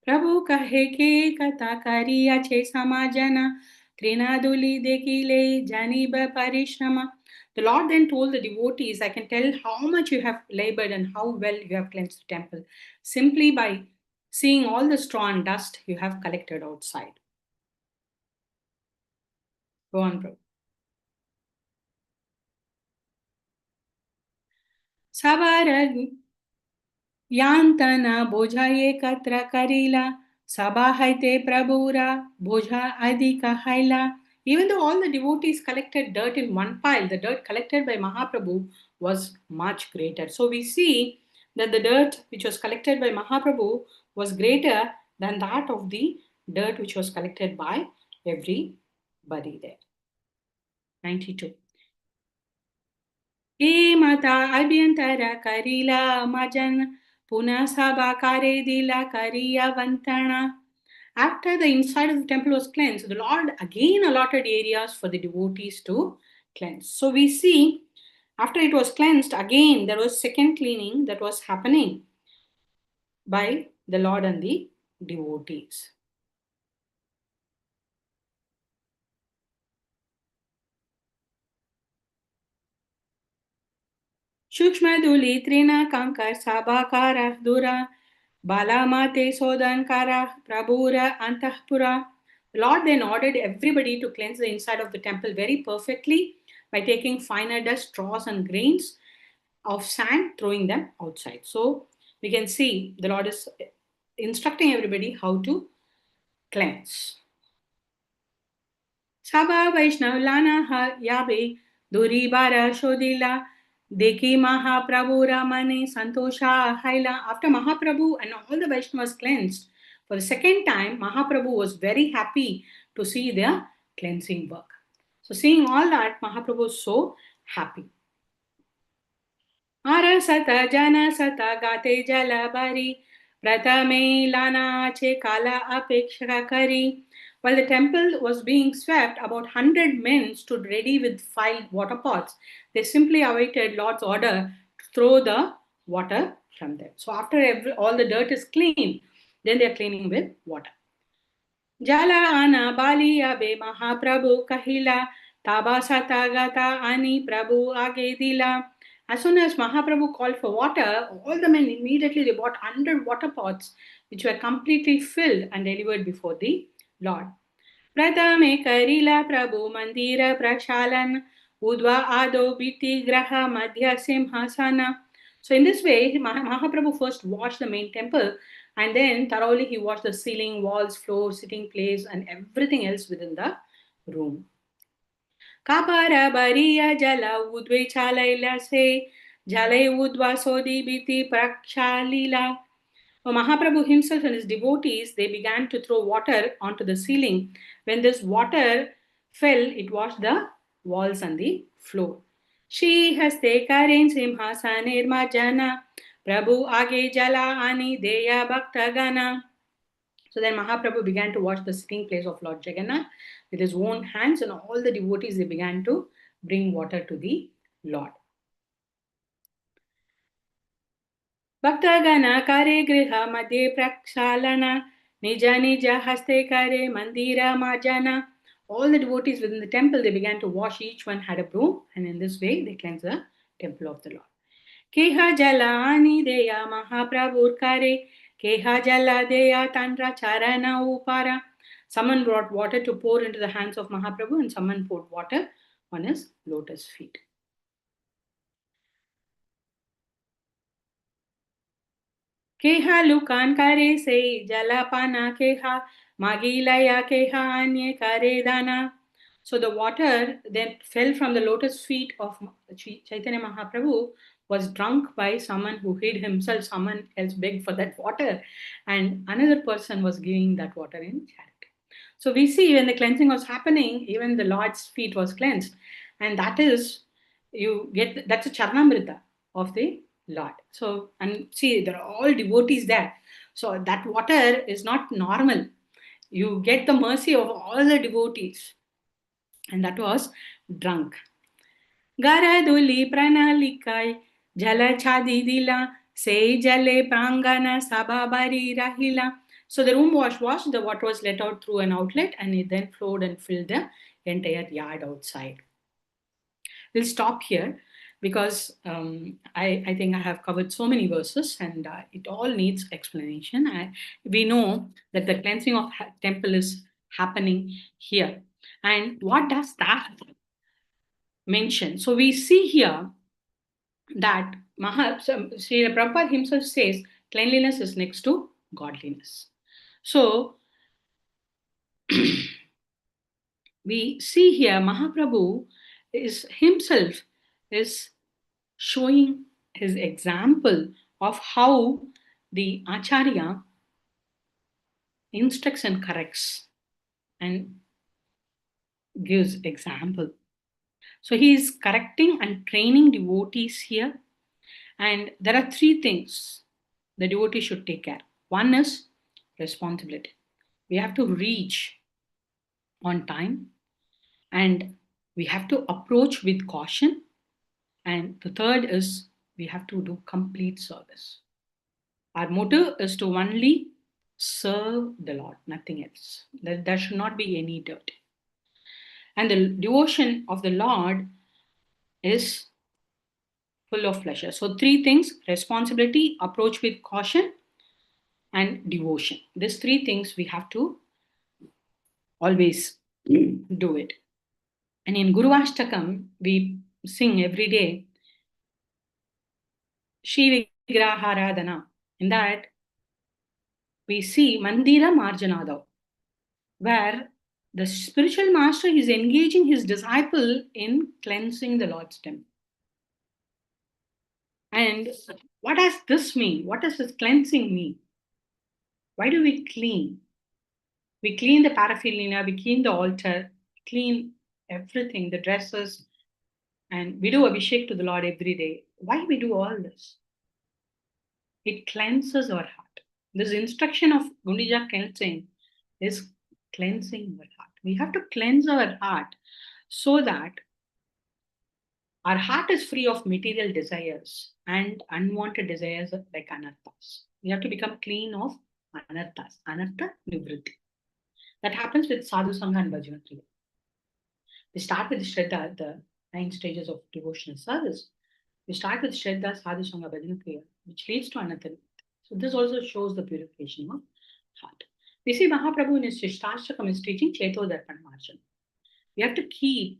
Prabhu kahe ke kata kariya che samajana trinaduli dekile janiba parishrama. The Lord then told the devotees, I can tell how much you have labored and how well you have cleansed the temple, simply by seeing all the straw and dust you have collected outside. Go on, Prabhu. Sabar Yantana boja ekatra karila, sabahaite prabhura, boja adika haila. Even though all the devotees collected dirt in one pile, the dirt collected by Mahaprabhu was much greater. So we see that the dirt which was collected by Mahaprabhu was greater than that of the dirt which was collected by everybody there. 92. E mata abhyantara karila majan puna sabakare dila kariya vantana. After the inside of the temple was cleansed, the Lord again allotted areas for the devotees to cleanse. So we see after it was cleansed, again there was second cleaning that was happening by the Lord and the devotees. Shukshmaduli Trina Kankar Sabakara Dura Balamate Sodankara Prabhura Antahpura. The Lord then ordered everybody to cleanse the inside of the temple very perfectly by taking finer dust, straws, and grains of sand, throwing them outside. So we can see the Lord is instructing everybody how to cleanse. Sabha Vaishnav Lana Yabe Duri Bara Shodila Deki Mahaprabhu Ramani Santosha Haila. After Mahaprabhu and all the Vaishnavas cleansed, for the second time, Mahaprabhu was very happy to see their cleansing work. So, seeing all that, Mahaprabhu was so happy. Arasata Janasata Gate Jalabari Pratame Lana Che Kala Apekshaka Kari. While the temple was being swept, about 100 men stood ready with 5 water pots. They simply awaited Lord's order to throw the water from them. So after all the dirt is clean, then they are cleaning with water. Jala ana bali abe Mahaprabhu kahila tabasata gata ani Prabhu age dila. As soon as Mahaprabhu called for water, all the men immediately they bought 100 water pots which were completely filled and delivered before the Lord. Pratame karila Prabhu mandira prakshalan udva ado biti graha madhya simhasana. So in this way, Mahaprabhu first washed the main temple and then thoroughly he washed the ceiling, walls, floor, sitting place and everything else within the room. Kapara bariya jala udve chalaila se jale udva sodi biti prakshalila. Mahaprabhu himself and his devotees, they began to throw water onto the ceiling. When this water fell, it washed the walls and the floor. She haste karen simhasanir majana Prabhu age jala ani deya bhaktagana. So then Mahaprabhu began to wash the sitting place of Lord Jagannath with his own hands, and all the devotees they began to bring water to the Lord. Bhaktagana kare griha madhye prakshalana nija nija haste kare mandira majana. All the devotees within the temple they began to wash. Each one had a broom, and in this way they cleansed the temple of the Lord. Keha jala ani deya Mahaprabhu kare keha jala deya tandra charana upara. Someone brought water to pour into the hands of Mahaprabhu, and someone poured water on his lotus feet. Keha lukan kare se jalapana keha magilaya keha anye kare dana. So the water that fell from the lotus feet of Chaitanya Mahaprabhu was drunk by someone who hid himself. Someone else begged for that water, and another person was giving that water in charity. So we see when the cleansing was happening, even the Lord's feet was cleansed, and that is that's a Charnamrita of the Lord. So, and see, there are all devotees there. So that water is not normal. You get the mercy of all the devotees. And that was drunk. Garaduli pranalikai jala chadi dila se jale prangana sababari rahila. So the room was washed, the water was let out through an outlet, and it then flowed and filled the entire yard outside. We'll stop here because I think I have covered so many verses and it all needs explanation. We know that the cleansing of temple is happening here. And what does that mention? So we see here that Sri Prabhupada himself says cleanliness is next to godliness. So we see here Mahaprabhu is himself is showing his example of how the Acharya instructs and corrects and gives example. So he is correcting and training devotees here. And there are 3 things the devotee should take care. One is responsibility. We have to reach on time and we have to approach with caution. And the third is we have to do complete service. Our motive is to only serve the Lord, nothing else. There should not be any dirt. And the devotion of the Lord is full of pleasure. So 3 things: responsibility, approach with caution, and devotion. These 3 things we have to always do it. And in Guru Ashtakam, we sing every day Shri Vigraharadhana. In that, we see Mandira Marjanadav, where the spiritual master is engaging his disciple in cleansing the Lord's temple. And what does this mean? What does this cleansing mean? Why do we clean? We clean the paraphernalia, we clean the altar, clean everything, the dresses, and we do Abhishek to the Lord every day. Why we do all this? It cleanses our heart. This instruction of Guņḍicā cleansing is cleansing our heart. We have to cleanse our heart so that our heart is free of material desires and unwanted desires like anarthas. We have to become clean of anarthas. Anartha nivritti. That happens with sadhu sangha and bhajana kriya. We start with Shraddha, the 9 stages of devotional service. We start with Shraddha, sadhu sangha, bhajana kriya, which leads to anartha nivritti. So this also shows the purification of heart. We see Mahaprabhu in his Shishtastakam is teaching Cheto Darpan Marjan. We have to keep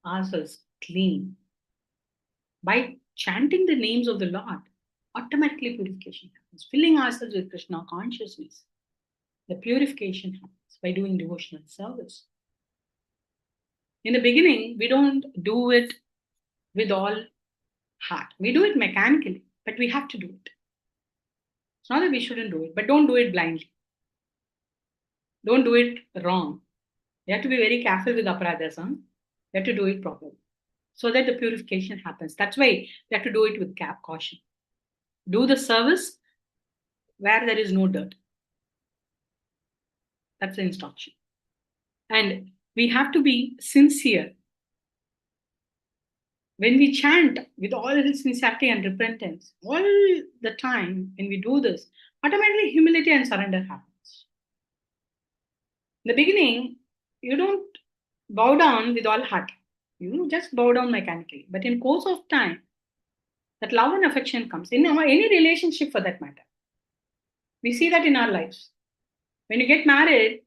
ourselves clean. By chanting the names of the Lord, automatically purification happens. Filling ourselves with Krishna consciousness, the purification happens by doing devotional service. In the beginning, we don't do it with all heart. We do it mechanically, but we have to do it. It's not that we shouldn't do it, but don't do it blindly. Don't do it wrong. You have to be very careful with aparadhas. You have to do it properly so that the purification happens. That's why you have to do it with caution. Do the service where there is no dirt. That's the instruction. And we have to be sincere. When we chant with all sincerity and repentance, all the time when we do this, automatically humility and surrender happens. In the beginning, you don't bow down with all heart. You just bow down mechanically. But in course of time, that love and affection comes in any relationship for that matter. We see that in our lives. When you get married,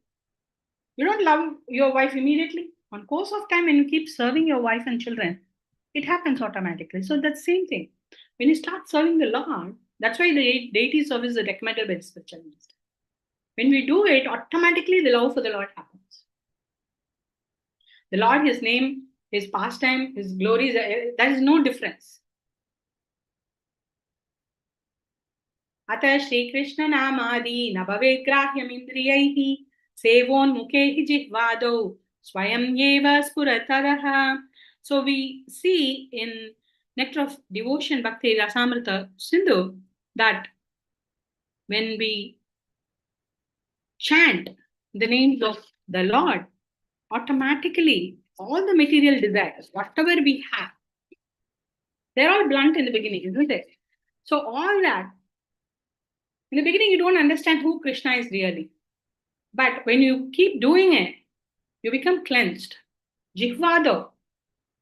you don't love your wife immediately. On course of time, when you keep serving your wife and children, it happens automatically. So that's the same thing. When you start serving the Lord, that's why the deity service is recommended by the spiritual minister. When we do it, automatically the love for the Lord happens. The Lord, his name, his pastime, his glories, there is no difference. Ata Shri Krishna Namadi Nabhavegrahyam Indriyaihi Sevonmukhehi Jihvadau Swayam Yeva Spurataraha. So we see in Nectar of Devotion Bhakti Rasamrita Sindhu that when we chant the names of the Lord, automatically all the material desires, whatever we have, they're all blunt in the beginning, isn't it? So all that, in the beginning, you don't understand who Krishna is really. But when you keep doing it, you become cleansed. Jihvado.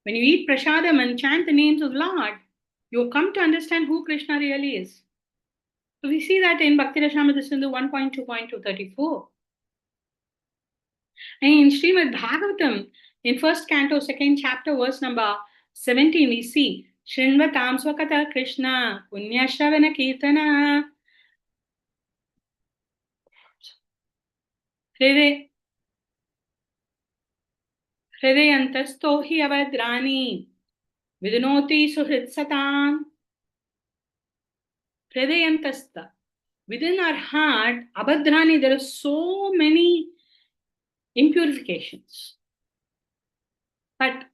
When you eat prasadam and chant the names of Lord, you come to understand who Krishna really is. So we see that in Bhakti Rasamrita Sindhu 1.2.234. And in Srimad Bhagavatam, in first canto, second chapter, verse number 17, we see Shrinvatam Swakata Krishna Punya Shravana Kirtana Hridayantasto hi avadrani vidinoti suhritsatam. Hridayantasta. Within our heart, abhadrani, there are so many impurifications. But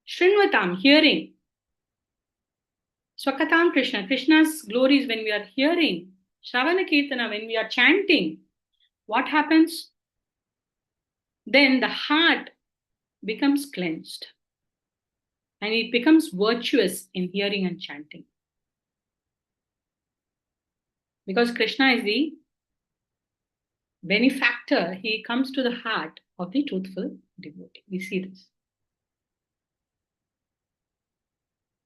Shrinvatam, hearing. Swakatam Krishna, Krishna's glories when we are hearing. Shravana Kirtana, when we are chanting. What happens? Then the heart becomes cleansed. And it becomes virtuous in hearing and chanting. Because Krishna is the benefactor, he comes to the heart of the truthful devotee. We see this.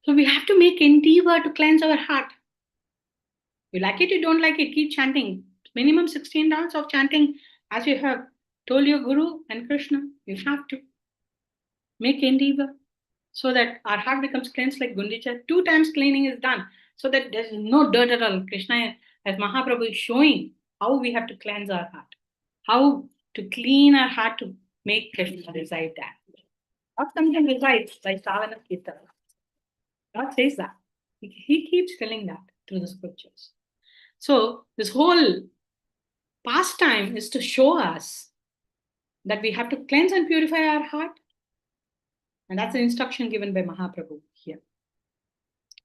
So we have to make endeavor to cleanse our heart. You like it, you don't like it, keep chanting. Minimum 16 rounds of chanting, as you have told your Guru and Krishna. You have to make endeavor so that our heart becomes cleansed like Guņḍicā. 2 times cleaning is done so that there's no dirt at all. Krishna, as Mahaprabhu, is showing how we have to cleanse our heart, how to clean our heart to make Krishna reside there. Not something resides like Savana Kirtana. God says that. He keeps telling that through the scriptures. So this whole pastime is to show us that we have to cleanse and purify our heart. And that's an instruction given by Mahaprabhu here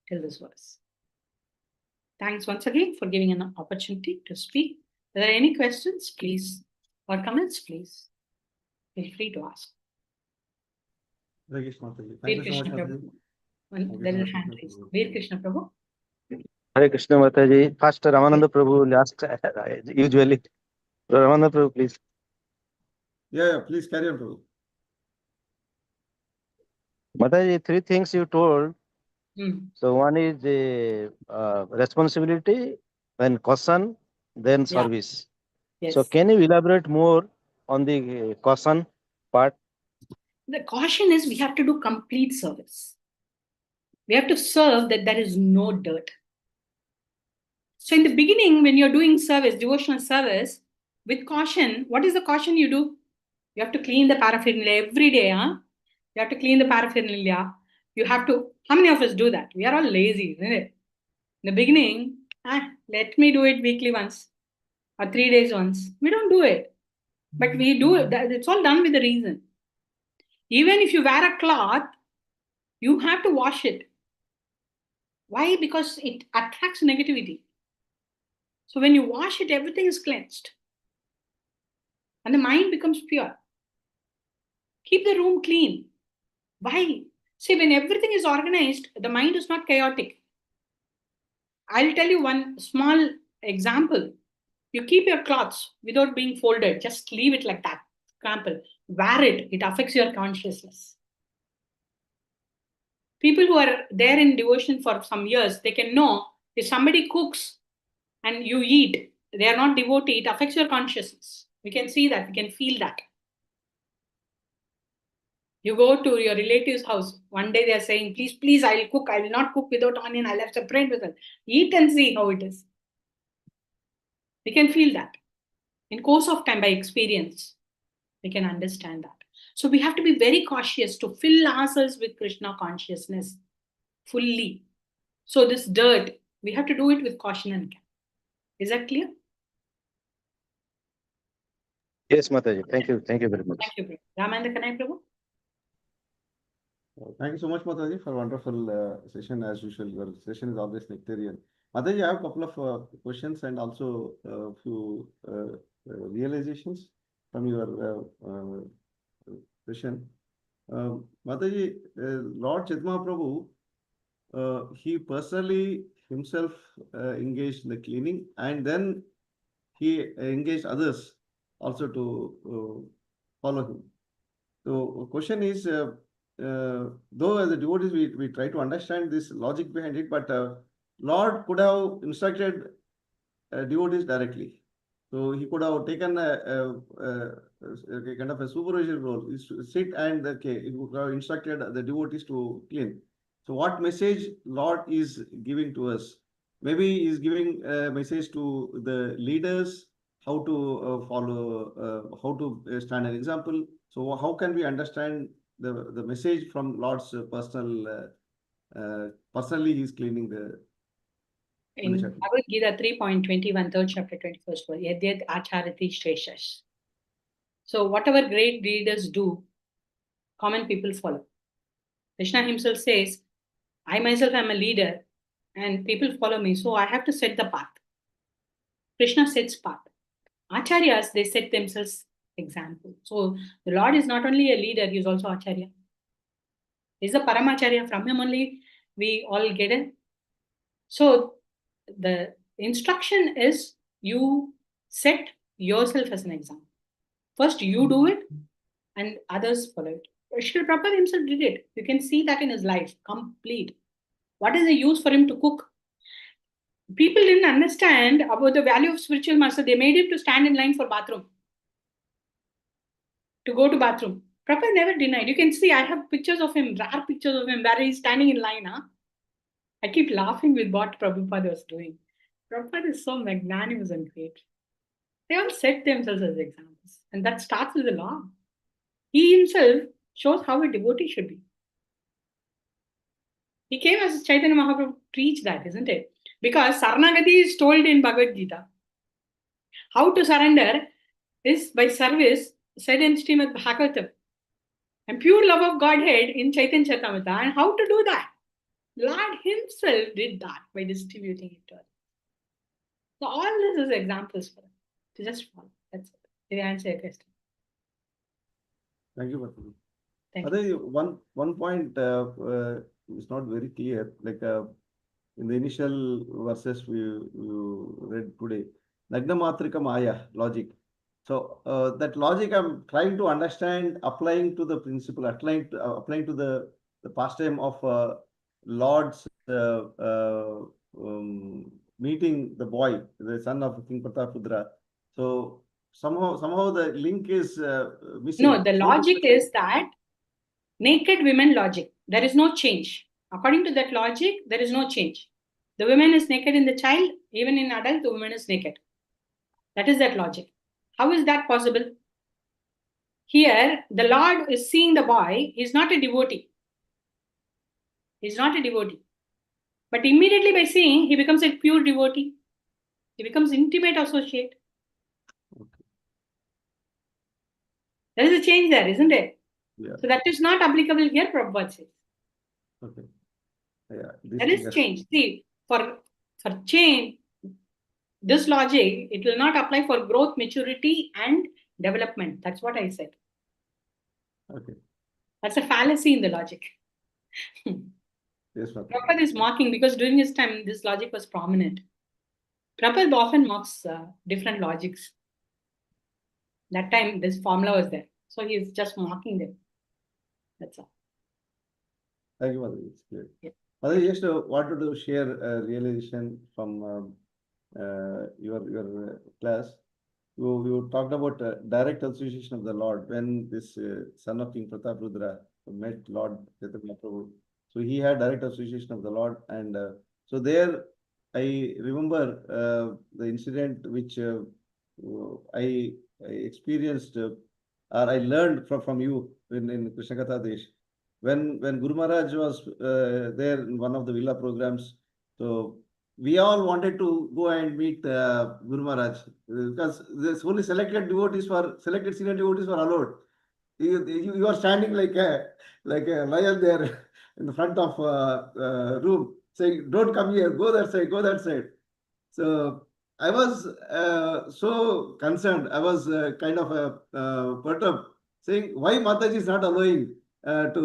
till this verse. Thanks once again for giving an opportunity to speak. If there are any questions, please, or comments, please, feel free to ask. Hare Krishna, Mataji. Veer Thank you so Krishna much, Prabhu. Mataji. There is a hand raised. Veer Krishna Prabhu. Hare Krishna Mataji. First Ramananda Prabhu, last usually. Ramananda Prabhu, please. Yeah, please carry on, Prabhu. Mataji, 3 things you told. So one is responsibility, then caution, then service. Yes. So can you elaborate more on the caution part? The caution is we have to do complete service. We have to serve that there is no dirt. So in the beginning, when you're doing service, devotional service, with caution, what is the caution you do? You have to clean the paraphernalia every day. You have to clean the paraphernalia. You have to, how many of us do that? We are all lazy, isn't it? In the beginning, let me do it weekly once or 3 days once. We don't do it. But we do it. It's all done with a reason. Even if you wear a cloth, you have to wash it. Why? Because it attracts negativity. So when you wash it, everything is cleansed. And the mind becomes pure. Keep the room clean. Why? See, when everything is organized, the mind is not chaotic. I'll tell you one small example. You keep your clothes without being folded. Just leave it like that. Example, wear it. It affects your consciousness. People who are there in devotion for some years, they can know if somebody cooks and you eat, they are not devotee, it affects your consciousness. We can see that, we can feel that. You go to your relative's house, one day they are saying, please, I will cook. I will not cook without onion. I'll have separate with it. Eat and see how it is. We can feel that. In course of time, by experience, we can understand that. So we have to be very cautious to fill ourselves with Krishna consciousness fully. So this dirt, we have to do it with caution and care. Is that clear? Yes, Mataji. Thank you. Thank you very much. Thank you, Prabhu. Ramananda Kanai Prabhu. Thank you so much, Mataji, for a wonderful session. As usual, your session is always nectarian. Mataji, I have a couple of questions and also a few realizations from your session. Mataji, Lord Chaitanya Prabhu, he personally himself engaged in the cleaning, and then he engaged others also to follow him. So question is, though as a devotees we try to understand this logic behind it, but Lord could have instructed devotees directly. So he could have taken a kind of a supervision role, is to sit and he could have instructed the devotees to clean. So what message Lord is giving to us? Maybe he is giving a message to the leaders, how to follow, how to stand an example. So how can we understand the message from Lord's personal, personally he is cleaning the. In Bhagavad Gita 3.21, 3rd chapter, 21st verse, Yadyad Acharati Shreshas. So whatever great leaders do, common people follow. Krishna himself says, I myself am a leader and people follow me, so I have to set the path. Krishna sets path. Acharyas, they set themselves example. So the Lord is not only a leader, he is also Acharya. He is a Paramacharya. From him only we all get it. So the instruction is you set yourself as an example. First you do it and others follow it. Srila Prabhupada himself did it. You can see that in his life, complete. What is the use for him to cook? People didn't understand about the value of spiritual master. They made him to stand in line for bathroom, to go to bathroom. Prabhupada never denied. You can see I have pictures of him, rare pictures of him, where he's standing in line. Huh? I keep laughing with what Prabhupada was doing. Prabhupada is so magnanimous and great. They all set themselves as examples. And that starts with the law. He himself shows how a devotee should be. He came as Chaitanya Mahaprabhu to preach that, isn't it? Because Saranagati is told in Bhagavad Gita. How to surrender is by service, said in Srimad Bhagavatam. And pure love of Godhead in Chaitanya Charitamrita. And how to do that? Lord himself did that by distributing it to us. So all this is examples for us to just follow. That's it. Did I answer your question? Thank you, Mataji. Thank you. One point is not very clear. Like in the initial verses we read today, Nagna Matrika Maya logic. So that logic I'm trying to understand, applying to the principle, applying to the pastime of Lord's meeting the boy, the son of King Pratapudra. So somehow the link is missing. No, the logic is that naked women logic. There is no change. According to that logic, there is no change. The woman is naked in the child, even in adult, the woman is naked. That is that logic. How is that possible? Here, the Lord is seeing the boy. He's not a devotee. He's not a devotee. But immediately by seeing, he becomes a pure devotee. He becomes intimate associate. Okay. There is a change there, isn't it? Yeah. So that is not applicable here, Prabhupada says. Okay. Yeah. There is change. See, for change, this logic, it will not apply for growth, maturity, and development. That's what I said. Okay. That's a fallacy in the logic. Yes, Mataji. Prabhupada is mocking because during his time, this logic was prominent. Prabhupada often mocks different logics. That time, this formula was there. So he is just mocking them. That's all. Thank you, Mataji. It's clear. Yeah. Mataji, just wanted to share a realization from your class. You talked about direct association of the Lord when this son of King Prataprudra met Lord Chaitanya Prabhu. So he had direct association of the Lord, and so there I remember the incident which I experienced or I learned from you in Krishna Katha Desh. When Guru Maharaj was there in one of the villa programs, so we all wanted to go and meet Guru Maharaj because there's only selected senior devotees were allowed. You are standing like a lion there in the front of room saying, "Don't come here, go that side, go that side." So I was so concerned. I was kind of perturbed, saying, "Why Mataji is not allowing to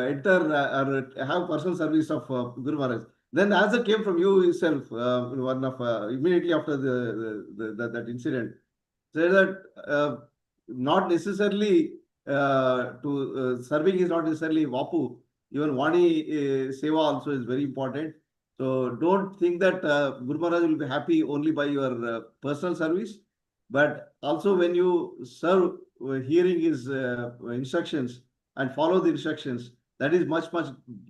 enter or have personal service of Guru Maharaj?" Then the answer came from you yourself, one of immediately after that incident. Say that not necessarily serving is not necessarily Vapu. Even Vani Seva also is very important. So don't think that Guru Maharaj will be happy only by your personal service, but also when you serve, hearing his instructions and follow the instructions, that is much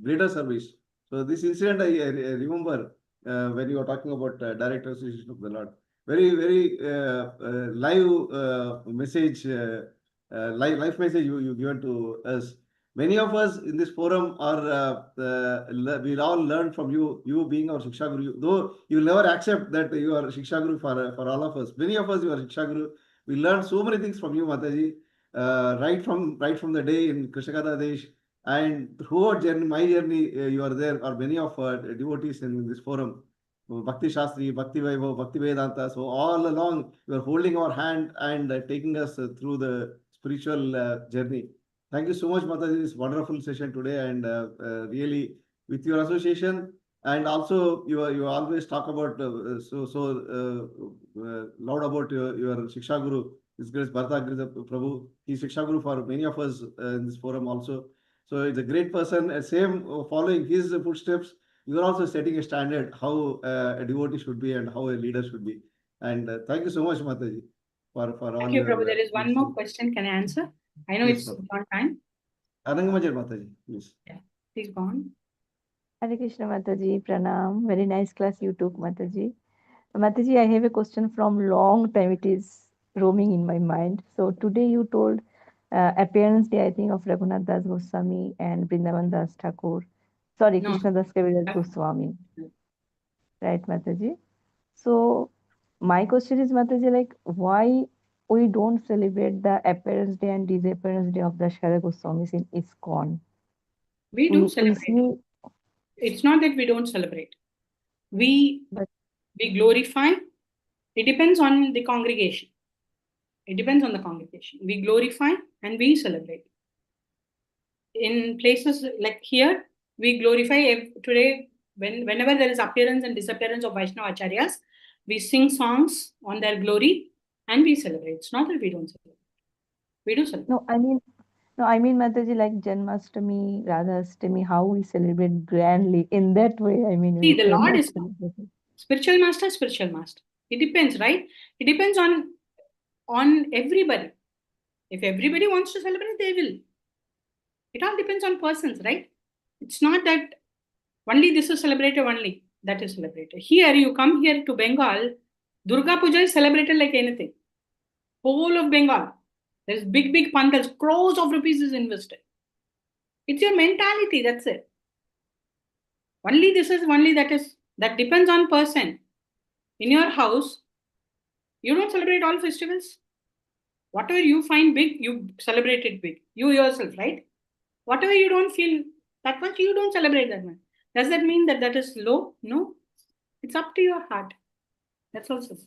greater service. So this incident I remember when you were talking about direct association of the Lord. Very live message, life message you given to us. Many of us in this forum are we'll all learn from you. You being our Shiksha Guru, though you will never accept that you are Shiksha Guru for all of us. Many of us you are Shiksha Guru. We learn so many things from you, Mataji. Right from the day in Krishna Katha Desh. And throughout my journey, you are there, or many of devotees in this forum, Bhakti Shastri, Bhakti Vaibhav, Bhakti Vedanta. So all along, you are holding our hand and taking us through the spiritual journey. Thank you so much, Mataji. This wonderful session today, and really with your association, and also you always talk about loud about your Shiksha Guru, His Grace Bharata Prabhu. He's Shiksha Guru for many of us in this forum also. So it's a great person, same following his footsteps. you are also setting a standard how a devotee should be and how a leader should be. And thank you so much, Mataji, for all Thank you, your. Prabhu. There is one more question. Can I answer? I know Yes, it's Prabhu. on time. Arangamajal Mataji, please. Yeah, please go on. Hare Krishna Mataji, Pranam. Very nice class you took, Mataji. Mataji, I have a question from long time. It is roaming in my mind. So today you told appearance day, I think, of Raghunath Das Goswami and Vrindavan Das Thakur. Sorry, No. Krishna Das Kaviraj Goswami. Right, Mataji? So my question is, Mataji, like, why we don't celebrate the appearance day and disappearance day of the Shara Goswamis in ISKCON? We do We celebrate. see, It's not that we don't celebrate. We glorify. It depends on the congregation. It depends on the congregation. We glorify and we celebrate. In places like here, we glorify today. Whenever there is appearance and disappearance of Vaishnava Acharyas, we sing songs on their glory and we celebrate. It's not that we don't celebrate. We do celebrate. no, I mean, Mataji, like Janmashtami, Radhastami, how we celebrate grandly in that way. I mean, See, we the Lord cannot is celebrate it. spiritual master, spiritual master. It depends, right? It depends on everybody. If everybody wants to celebrate, they will. It all depends on persons, right? It's not that only this is celebrated, only that is celebrated. Here, you come here to Bengal, Durga Puja is celebrated like anything. Whole of Bengal. There's big pandals, crores of rupees is invested. It's your mentality, that's it. Only this is only that depends on person. In your house, you don't celebrate all festivals. Whatever you find big, you celebrate it big. You yourself, right? Whatever you don't feel that much, you don't celebrate that much. Does that mean that is low? No. It's up to your heart. That's also.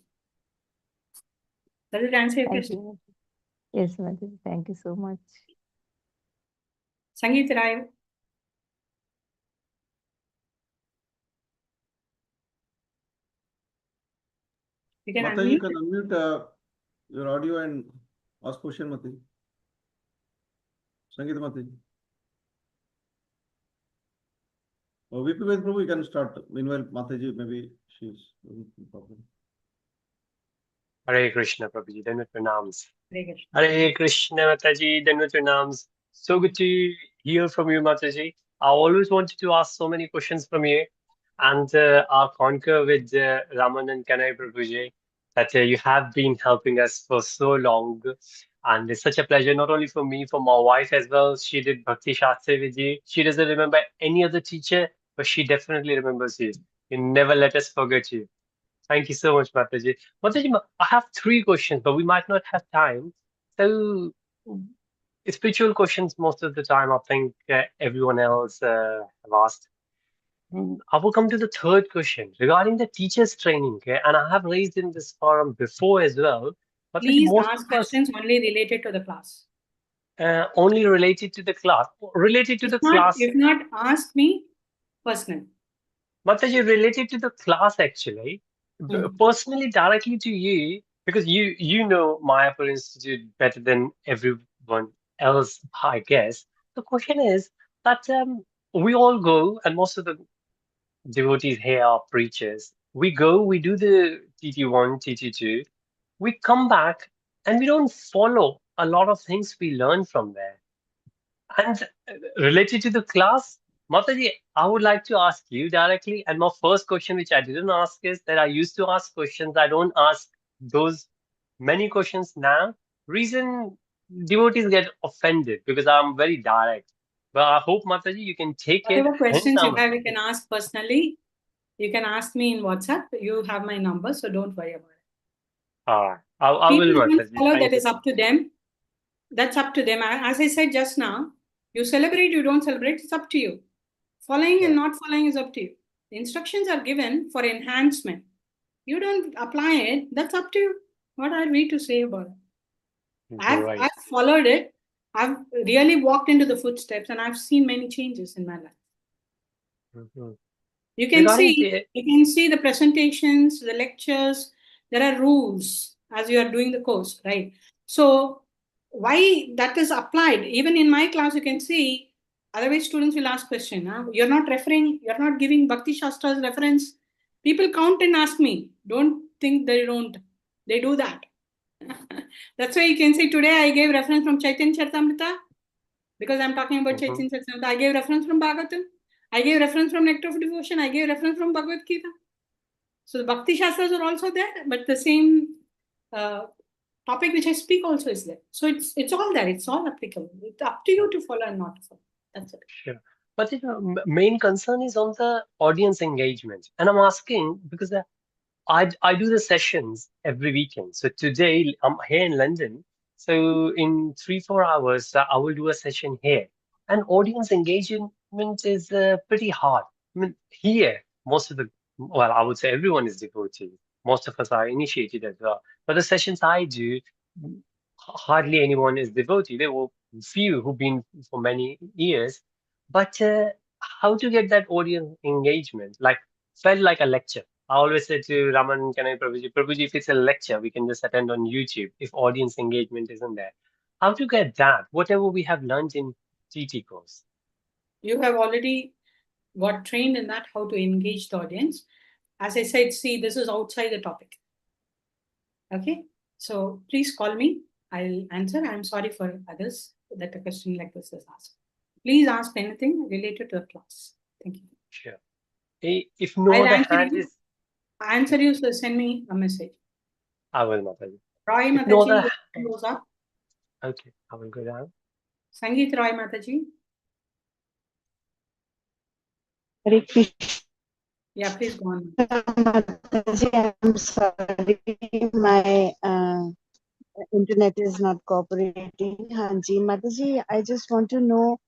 Does it answer your Thank question? you. Yes, Mataji. Thank you so much. Sangeet Rai. You can Mataji, you unmute. can unmute your audio and ask question, Mataji. Sangeet Mataji. Oh, VP Prabhu, you can start. Meanwhile, Mataji, maybe she's problem. Hare Krishna, Prabhuji. Then with pranams. Hare Krishna. Hare Krishna, Mataji. Then with pranams. So good to hear from you, Mataji. I always wanted to ask so many questions from you, and I'll concur with Raman and Kanai Prabhuji that you have been helping us for so long. And it's such a pleasure, not only for me, for my wife as well. She did Bhakti Shastri with you. She doesn't remember any other teacher, but she definitely remembers you. You never let us forget you. Thank you so much, Mataji. Mataji, I have 3 questions, but we might not have time. So, spiritual questions most of the time, I think everyone else have asked. I will come to the 3rd question regarding the teachers' training, and I have raised in this forum before as well. Mataji, Please most ask of us questions only related to the class. only related to the class. Related to the class. If not, ask me personally. Mataji, related to the class actually. Personally, directly to you, because you know Mayapur Institute better than everyone else, I guess. The question is that we all go, and most of the devotees here are preachers. We go, we do the TT1, TT2, we come back, and we don't follow a lot of things we learn from there. And related to the class, Mataji, I would like to ask you directly. And my first question, which I didn't ask, is that I used to ask questions. I don't ask those many questions now. Reason devotees get offended because I'm very direct. But I hope, Mataji, you can take it. Whatever questions you have, you can ask personally. You can ask me in WhatsApp. You have my number, so don't worry about it. All right. I will, Mataji. Follow, that is up to them. That's up to them. As I said just now, you celebrate, you don't celebrate, it's up to you. Following and not following is up to you. The instructions are given for enhancement. You don't apply it, that's up to you. What are we to say about it? I've followed it. I've really walked into the footsteps and I've seen many changes in my life. You can see the presentations, the lectures. There are rules as you are doing the course, right? So why that is applied? Even in my class, you can see Otherwise, students will ask question. Huh? You're not referring, you're not giving Bhakti Shastra's reference. People count and ask me. Don't think they don't. They do that. That's why you can say today I gave reference from Chaitanya Charitamrita because I'm talking about Chaitanya Charitamrita. I gave reference from Bhagavatam. I gave reference from Nectar of Devotion. I gave reference from Bhagavad Gita. So the Bhakti Shastras are also there, but the same topic which I speak also is there. So it's all there. It's all applicable. It's up to you to follow and not to follow. That's it. Sure. But the main concern is on the audience engagement. And I'm asking because I do the sessions every weekend. So today I'm here in London. So in 3-4 hours, I will do a session here. And audience engagement is pretty hard. I mean, here, most of well, I would say everyone is devotee. Most of us are initiated as well. But the sessions I do, hardly anyone is devotee. There were few who've been for many years. But how to get that audience engagement? Like, felt like a lecture. I always say to Raman, can I Prabhuji, if it's a lecture, we can just attend on YouTube if audience engagement isn't there. How to get that? Whatever we have learned in TT course. You have already got trained in that, how to engage the audience. As I said, see, this is outside the topic. Okay, so please call me. I'll answer. I'm sorry for others that a question like this is asked. Please ask anything related to the class. Thank you. Sure. If no I'll other answer hand you. is... Answer you, so send me a message. I will, Mataji. Roy If no Mataji, other... goes up. Okay, I will go down. Sangeet Roy Mataji. Hare Krishna. Yeah, please go on. Mataji, I'm sorry, my internet is not cooperating. Hanji, Mataji, I just want to know,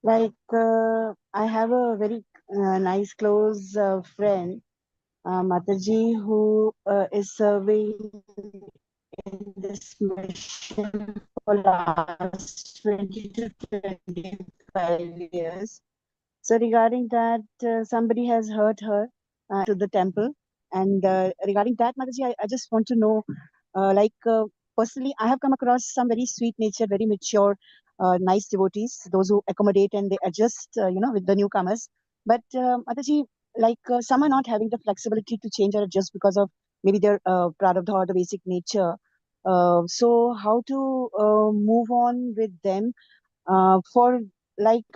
like, I have a very nice close friend, Mataji, who is serving in this mission for last 20 to 25 years. So regarding that, somebody has hurt her to the temple. And regarding that, Mataji, I just want to know, personally, I have come across some very sweet natured, very mature, nice devotees, those who accommodate and they adjust, with the newcomers. But Mataji, some are not having the flexibility to change or adjust because of maybe their prarabdha or the basic nature. So how to move on with them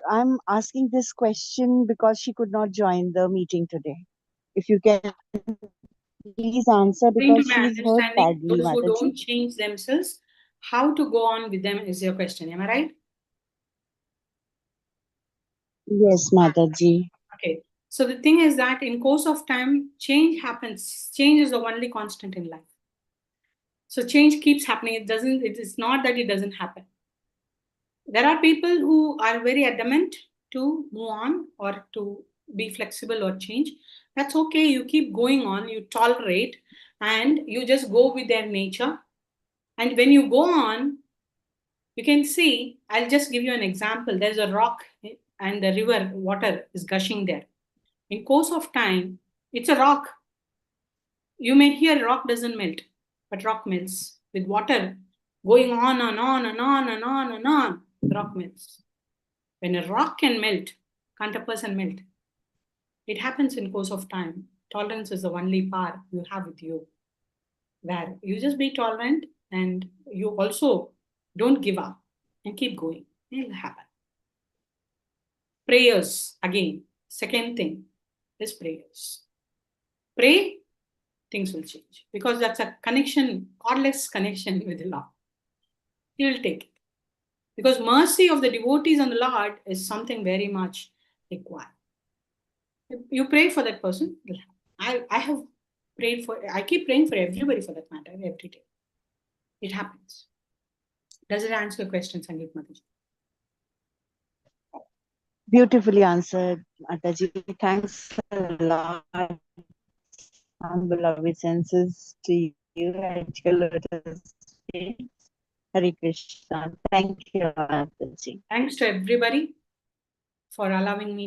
I'm asking this question because she could not join the meeting today. If you can please answer According to because my she's hurt understanding, badly, those who Mataji. don't change themselves, how to go on with them is your question. Am I right? Yes, Mataji. Okay. So the thing is that in course of time, change happens. Change is the only constant in life. So change keeps happening. It is not that it doesn't happen. There are people who are very adamant to move on or to be flexible or change. That's okay. You keep going on, you tolerate, and you just go with their nature. And when you go on, you can see, I'll just give you an example. There's a rock and the river water is gushing there. In course of time, it's a rock. You may hear rock doesn't melt, but rock melts. With water going on and on and on and on and on, rock melts. When a rock can melt, can't a person melt? It happens in course of time. Tolerance is the only power you have with you. Where you just be tolerant and you also don't give up and keep going. It'll happen. Prayers, again, second thing is prayers. Pray, things will change because that's a connection, cordless connection with the Lord. He will take it. Because mercy of the devotees on the Lord is something very much required. You pray for that person. I have prayed for, I keep praying for everybody for that matter, every day. It happens. Does it answer your question, Sangeet Mataji? Beautifully answered, Mataji. Thanks a lot. Beloved senses to you at your lotus feet. Hare Krishna. Thank you, Mataji. Thanks to everybody for allowing me to